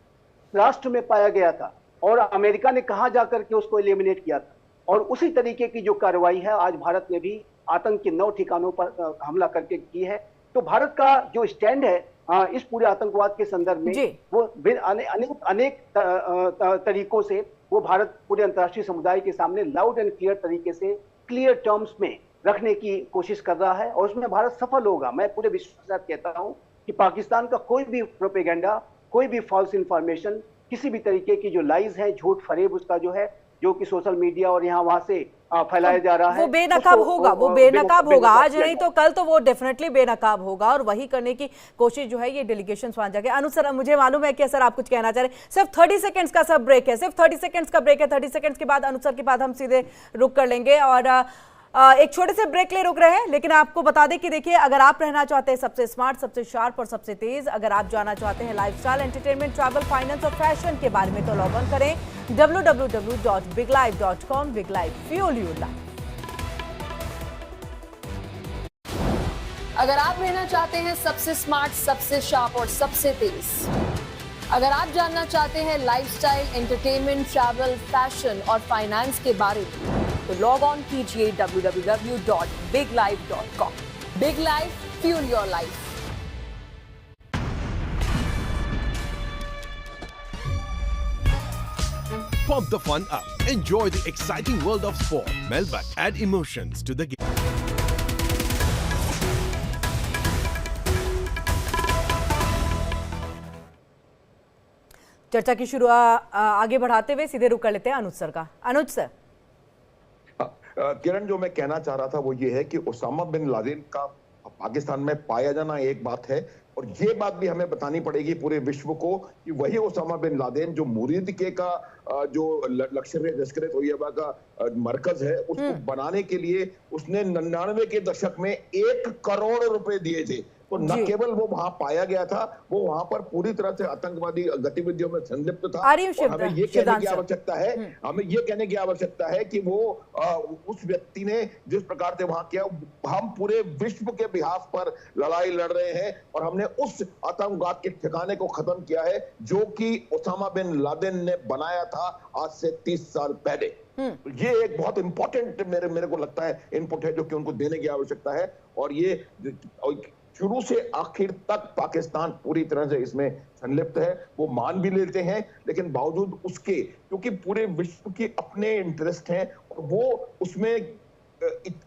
राष्ट्र में पाया गया था, और अमेरिका ने कहाँ जाकर के उसको एलिमिनेट किया था। और उसी तरीके की जो कार्रवाई है आज भारत ने भी आतंक के 9 ठिकानों पर हमला करके की है। तो भारत का जो स्टैंड है इस पूरे आतंकवाद के संदर्भ में वो अनेक तरीकों से वो भारत पूरे अंतर्राष्ट्रीय समुदाय के सामने लाउड एंड क्लियर तरीके से क्लियर टर्म्स में रखने की कोशिश कर रहा है, और उसमें भारत सफल होगा। मैं पूरे विश्वास के साथ कहता हूं कि पाकिस्तान का कोई भी प्रोपेगेंडा, कोई भी फॉल्स इंफॉर्मेशन, किसी भी तरीके की जो लाइज है, झूठ फरेब उसका जो है, जो कि सोशल मीडिया और यहाँ वहां से फैलाया जा रहा है, वो बेनकाब होगा, वो बेनकाब होगा। आज नहीं तो कल तो वो डेफिनेटली बेनकाब होगा, और वही करने की कोशिश जो है ये डेलीगेशन वहां जाके। अनुज सर, मुझे मालूम है कि सर आप कुछ कहना चाह रहे हैं। सिर्फ 30 सेकंड्स का सब ब्रेक है, सिर्फ 30 सेकंड्स का ब्रेक है। 30 सेकंड्स के बाद अनुज सर के बाद हम सीधे रुक कर लेंगे, और एक छोटे से ब्रेक ले रुक रहे हैं। लेकिन आपको बता दें कि देखिए, अगर आप रहना चाहते हैं सबसे स्मार्ट, सबसे शार्प और सबसे तेज, अगर आप जानना चाहते हैं लाइफस्टाइल, एंटरटेनमेंट, ट्रैवल, फाइनेंस और फैशन के बारे में, तो लॉग ऑन करें www.biglife.com। Big life, fuel your life. अगर आप रहना चाहते हैं सबसे स्मार्ट, सबसे शार्प और सबसे तेज, अगर आप जानना चाहते हैं लाइफस्टाइल, एंटरटेनमेंट, ट्रैवल, फैशन और फाइनेंस के बारे में, तो लॉग ऑन कीजिए www.biglife.com। Big life, fuel your life. Pump the fun up. Enjoy the exciting world of sport. Melbourne, add emotions to the game. चर्चा की शुरुआत आगे बढ़ाते हुए सीधे रुक कर लेते हैं अनुज सर का। अनुज सर। किरण, जो मैं कहना चाह रहा था वो ये है कि ओसामा बिन लादेन का पाकिस्तान में पाया जाना एक बात है, और ये बात भी हमें बतानी पड़ेगी पूरे विश्व को कि वही ओसामा बिन लादेन जो मुरीदके का जो लश्कर तैयबा का मरकज है, उसको बनाने के लिए उसने 99 के दशक में 1 करोड़ रुपए दिए थे। तो न केवल वो वहां पाया गया था, वो वहां पर पूरी तरह से आतंकवादी गतिविधियों में संलिप्त था। और हमें ये कहने की आवश्यकता है, हमें ये कहने की आवश्यकता है कि वो उस व्यक्ति ने जिस प्रकार से वहां किया, हम पूरे विश्व के बिहाफ पर लड़ाई लड़ रहे हैं, और हमने उस आतंकवाद के ठिकाने को खत्म किया है जो कि ओसामा बिन लादेन ने बनाया था आज से 30 साल पहले। ये एक बहुत इंपॉर्टेंट मेरे को लगता है इनपुट है जो कि उनको देने की आवश्यकता है, और ये शुरू से आखिर तक पाकिस्तान पूरी तरह से इसमें संलिप्त है। वो मान भी लेते हैं, लेकिन बावजूद उसके, क्योंकि पूरे विश्व के अपने इंटरेस्ट हैं, और वो उसमें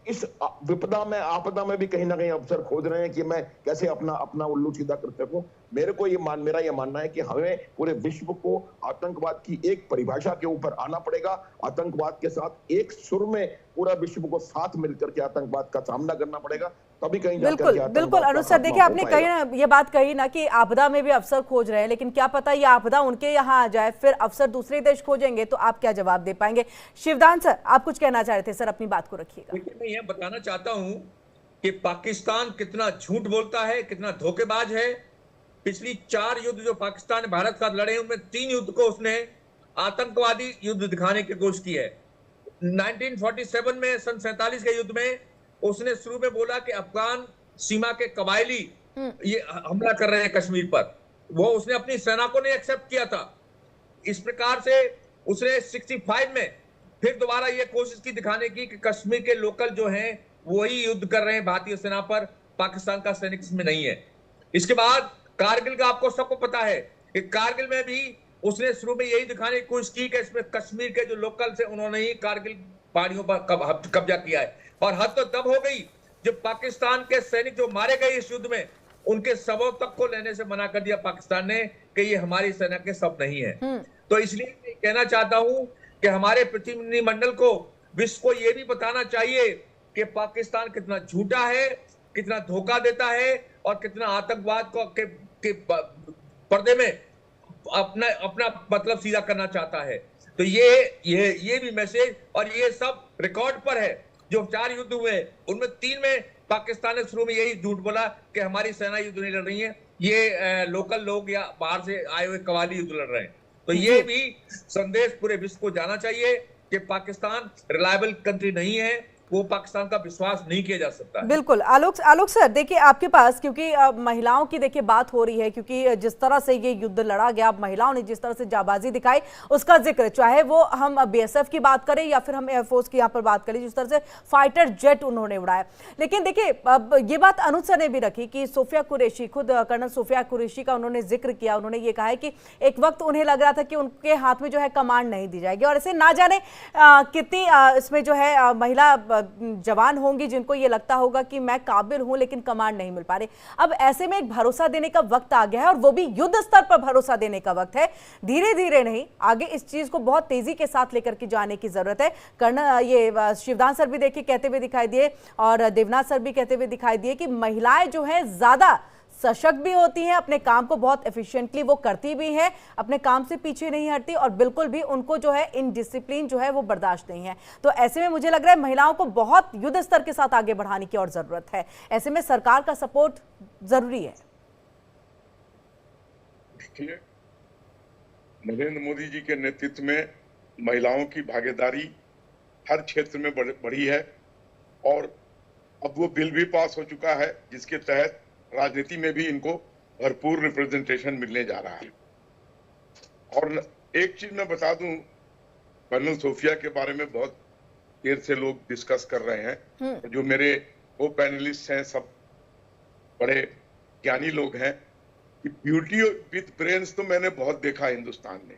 इस विपदा में, आपदा में भी कहीं ना कहीं अवसर खोज रहे हैं कि मैं कैसे अपना उल्लू सीधा कर सकूं। मेरा ये मानना है कि हमें पूरे विश्व को आतंकवाद की एक परिभाषा के ऊपर आना पड़ेगा। आतंकवाद के साथ एक सुर में पूरा विश्व को साथ मिलकर के आतंकवाद का सामना करना पड़ेगा, तभी कहीं बिल्कुल अनुज सर, देखिए आपने कही ना, ये बात कही ना कि आपदा में भी अवसर खोज रहे हैं, लेकिन क्या पता ये आपदा उनके यहाँ आ जाए, फिर अवसर दूसरे देश खोजेंगे, तो आप क्या जवाब दे पाएंगे? शिवदान सर, आप कुछ कहना चाह रहे थे सर, अपनी बात को रखिएगा। मैं ये बताना चाहता हूं कि पाकिस्तान कितना झूठ बोलता है, कितना धोखेबाज है। पिछली 4 युद्ध जो पाकिस्तान ने भारत के साथ लड़े, उनमें 3 युद्ध को उसने आतंकवादी युद्ध दिखाने की कोशिश की है। 1947 में, सन 47 के युद्ध में उसने शुरू में बोला कि अफगान सीमा के कबायली ये हमला कर रहे हैं कश्मीर पर, वो उसने अपनी सेना को नहीं एक्सेप्ट किया था। इस प्रकार से उसने 65 में फिर दोबारा ये कोशिश की दिखाने की कि कश्मीर के लोकल जो हैं वही युद्ध कर रहे हैं भारतीय सेना पर, पाकिस्तान का सैनिक इसमें नहीं है। इसके बाद कारगिल का आपको सबको पता है कि कारगिल में भी उसने शुरू में यही दिखाने की कोशिश की कि इसमें कश्मीर के जो लोकल से उन्होंने ही कारगिल पहाड़ियों पर कब्जा किया है। और हद तो तब हो गई जब पाकिस्तान के सैनिक जो मारे गए इस युद्ध में, उनके शवों तक को लेने से मना कर दिया पाकिस्तान ने कि ये हमारी सेना के शव नहीं है। तो इसलिए मैं कहना चाहता हूं कि हमारे प्रतिनिधिमंडल को विश्व को यह भी बताना चाहिए कि पाकिस्तान कितना झूठा है, कितना धोखा देता है, और कितना आतंकवाद को के पर्दे में अपना अपना मतलब सीधा करना चाहता है। तो ये भी मैसेज, और ये सब रिकॉर्ड पर है। जो 4 युद्ध हुए उनमें 3 में पाकिस्तान ने शुरू में यही झूठ बोला कि हमारी सेना युद्ध नहीं लड़ रही है, ये लोकल लोग या बाहर से आए हुए कवाली युद्ध लड़ रहे हैं। तो ये भी संदेश पूरे विश्व को जाना चाहिए कि पाकिस्तान रिलायबल कंट्री नहीं है, वो पाकिस्तान का विश्वास नहीं किया जा सकता। बिल्कुल। आलोक सर, देखिए आपके पास, क्योंकि महिलाओं की देखिए बात हो रही है, क्योंकि जिस तरह से ये युद्ध लड़ा गया, महिलाओं ने जिस तरह से जाबाजी दिखाई, उसका जिक्र, चाहे वो हम बीएसएफ की बात करें या फिर हम एयरफोर्स की यहाँ पर बात करें, जिस तरह से फाइटर जेट उन्होंने उड़ाया। लेकिन देखिए अब ये बात अनुज सर ने भी रखी कि सोफिया कुरैशी, खुद कर्नल सोफिया कुरैशी का उन्होंने जिक्र किया। उन्होंने ये कहा है कि एक वक्त उन्हें लग रहा था कि उनके हाथ में जो है कमांड नहीं दी जाएगी, और ऐसे ना जाने कितनी इसमें जो है महिला जवान होंगी जिनको ये लगता होगा कि मैं काबिल हूं, लेकिन कमांड नहीं मिल पा रही। अब ऐसे में एक भरोसा देने का वक्त आ गया है, और वो भी युद्ध स्तर पर भरोसा देने का वक्त है। धीरे धीरे नहीं, आगे इस चीज को बहुत तेजी के साथ लेकर के जाने की जरूरत है। ये शिवदान सर भी देखिए कहते हुए दिखाई दिए, और देवनाथ सर भी कहते हुए दिखाई दिए कि महिलाएं जो है ज्यादा सशक्त भी होती हैं, अपने काम को बहुत एफिशिएंटली वो करती भी हैं, अपने काम से पीछे नहीं हटती, और बिल्कुल भी उनको जो है इनडिसिप्लिन जो है वो बर्दाश्त नहीं है। तो ऐसे में मुझे लग रहा है महिलाओं को बहुत युद्ध स्तर के साथ आगे बढ़ाने की और जरूरत है। ऐसे में सरकार का सपोर्ट जरूरी है। देखिए, नरेंद्र मोदी जी के नेतृत्व में महिलाओं की भागीदारी हर क्षेत्र में बढ़ी है, और अब वो बिल भी पास हो चुका है जिसके तहत राजनीति में भी इनको भरपूर रिप्रेजेंटेशन मिलने जा रहा है। और एक चीज मैं बता दूं, कर्नल सोफिया के बारे में बहुत देर से लोग डिस्कस कर रहे हैं, जो मेरे वो पैनलिस्ट हैं सब बड़े ज्ञानी लोग हैं, कि ब्यूटी विद ब्रेन्स तो मैंने बहुत देखा हिंदुस्तान में,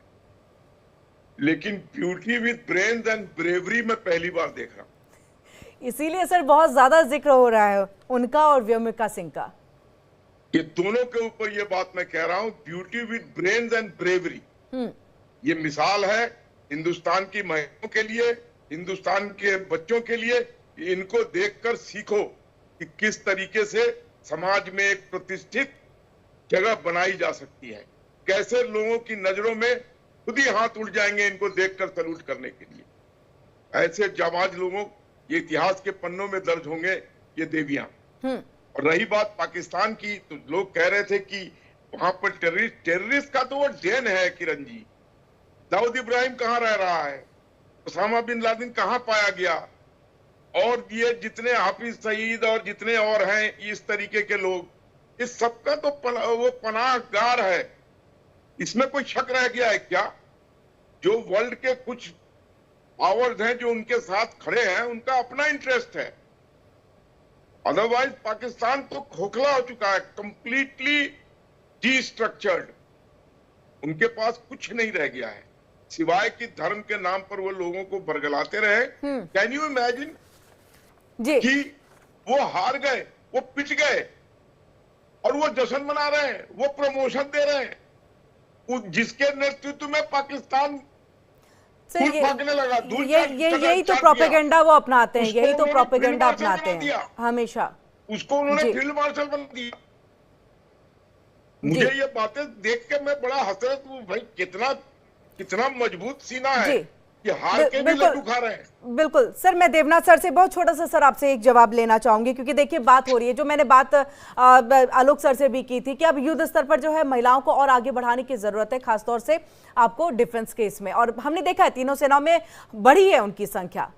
लेकिन beauty with brains and bravery में पहली बार देख रहा हूं। इसीलिए सर बहुत ज्यादा जिक्र हो रहा है उनका और व्योमिका सिंह का। ये दोनों के ऊपर ये बात मैं कह रहा हूं, beauty with brains and bravery. ये मिसाल है हिंदुस्तान की महिलाओं के लिए, हिंदुस्तान के बच्चों के लिए। इनको देखकर सीखो कि किस तरीके से समाज में एक प्रतिष्ठित जगह बनाई जा सकती है, कैसे लोगों की नजरों में खुद ही हाथ उठ जाएंगे इनको देखकर सैल्यूट करने के लिए। ऐसे जाबाज लोगों, ये इतिहास के पन्नों में दर्ज होंगे ये देवियां। और रही बात पाकिस्तान की, तो लोग कह रहे थे कि वहां पर टेररिस्ट का तो वो डेन है किरण जी। दाऊद इब्राहिम कहाँ रह रहा है, उसामा बिन लादेन कहाँ पाया गया, और ये जितने हाफिज सईद और जितने और हैं इस तरीके के लोग, इस सबका तो वो पनाहगार है। इसमें कोई शक रह गया है क्या? जो वर्ल्ड के कुछ पावर्स हैं जो उनके साथ खड़े हैं, उनका अपना इंटरेस्ट है। अदरवाइज पाकिस्तान तो खोखला हो चुका है, कंप्लीटली डिस्ट्रक्चर्ड। उनके पास कुछ नहीं रह गया है सिवाय कि धर्म के नाम पर वो लोगों को बरगलाते रहे। कैन यू इमेजिन कि वो हार गए, वो पिट गए, और वो जश्न मना रहे हैं, वो प्रमोशन दे रहे हैं, जिसके नेतृत्व में पाकिस्तान भागने लगा। यही तो प्रोपेगेंडा वो अपनाते हैं, यही तो प्रोपेगेंडा अपनाते हैं हमेशा। उसको उन्होंने फील्ड मार्शल बना दिया। मुझे ये बातें देख के मैं बड़ा हंस रहा हूं, भाई कितना मजबूत सीना है कि हार के भी लड्डू खा रहे हैं। बिल्कुल सर, मैं देवनाथ सर से बहुत छोटा सा सर आपसे एक जवाब लेना चाहूंगी, क्योंकि देखिए बात हो रही है, जो मैंने बात आलोक सर से भी की थी कि अब युद्ध स्तर पर जो है महिलाओं को और आगे बढ़ाने की जरूरत है, खासतौर से आपको डिफेंस केस में। और हमने देखा है तीनों सेनाओं में बढ़ी है उनकी संख्या,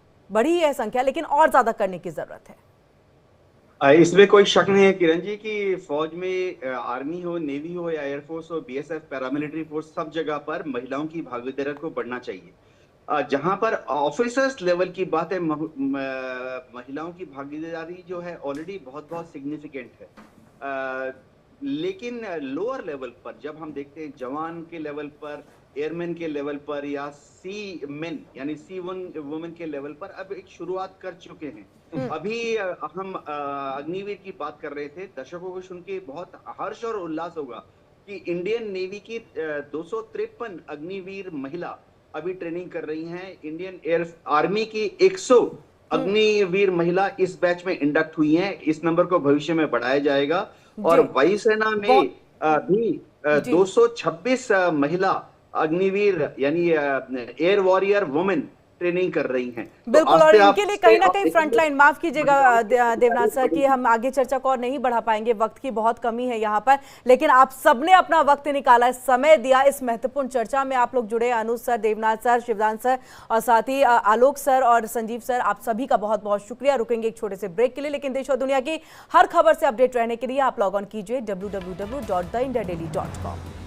लेकिन और ज्यादा करने की जरूरत है। इसमें कोई शक नहीं है किरण जी कि फौज में आर्मी हो, नेवी हो या एयरफोर्स हो, बीएसएफ, पैरामिलिट्री फोर्स, सब जगह पर महिलाओं की भागीदारी को बढ़ना चाहिए। जहां पर ऑफिसर्स लेवल की बात है, महिलाओं की भागीदारी जो है ऑलरेडी बहुत सिग्निफिकेंट है। लेकिन लोअर लेवल पर जब हम देखते हैं जवान के लेवल पर, एयरमैन के लेवल पर, या सी मेन यानी सी वुमेन के लेवल पर अब एक शुरुआत कर चुके हैं। अभी हम अग्निवीर की बात कर रहे थे, दर्शकों को सुन के बहुत हर्ष और उल्लास होगा कि इंडियन नेवी की 253 अग्निवीर महिला अभी ट्रेनिंग कर रही हैं। इंडियन एयर आर्मी की 100 अग्निवीर महिला इस बैच में इंडक्ट हुई हैं। इस नंबर को भविष्य में बढ़ाया जाएगा। और वायुसेना में भी 226 महिला अग्निवीर यानी एयर वॉरियर वुमेन ट्रेनिंग कर रही हैं। बिल्कुल, और इनके लिए कहीं ना कहीं फ्रंटलाइन, माफ कीजिएगा देवनाथ सर कि हम आगे चर्चा को और नहीं बढ़ा पाएंगे, वक्त की बहुत कमी है यहाँ पर, लेकिन आप सबने अपना वक्त निकाला, समय दिया इस महत्वपूर्ण चर्चा में। आप लोग जुड़े, Anuj sir, Devnath sir, Shivdan sir और साथ ही आलोक सर और संजीव सर, आप सभी का बहुत बहुत शुक्रिया। रुकेंगे एक छोटे से ब्रेक के लिए, लेकिन देश और दुनिया की हर खबर से अपडेट रहने के लिए आप लॉग ऑन कीजिए www.theindiadaily.com।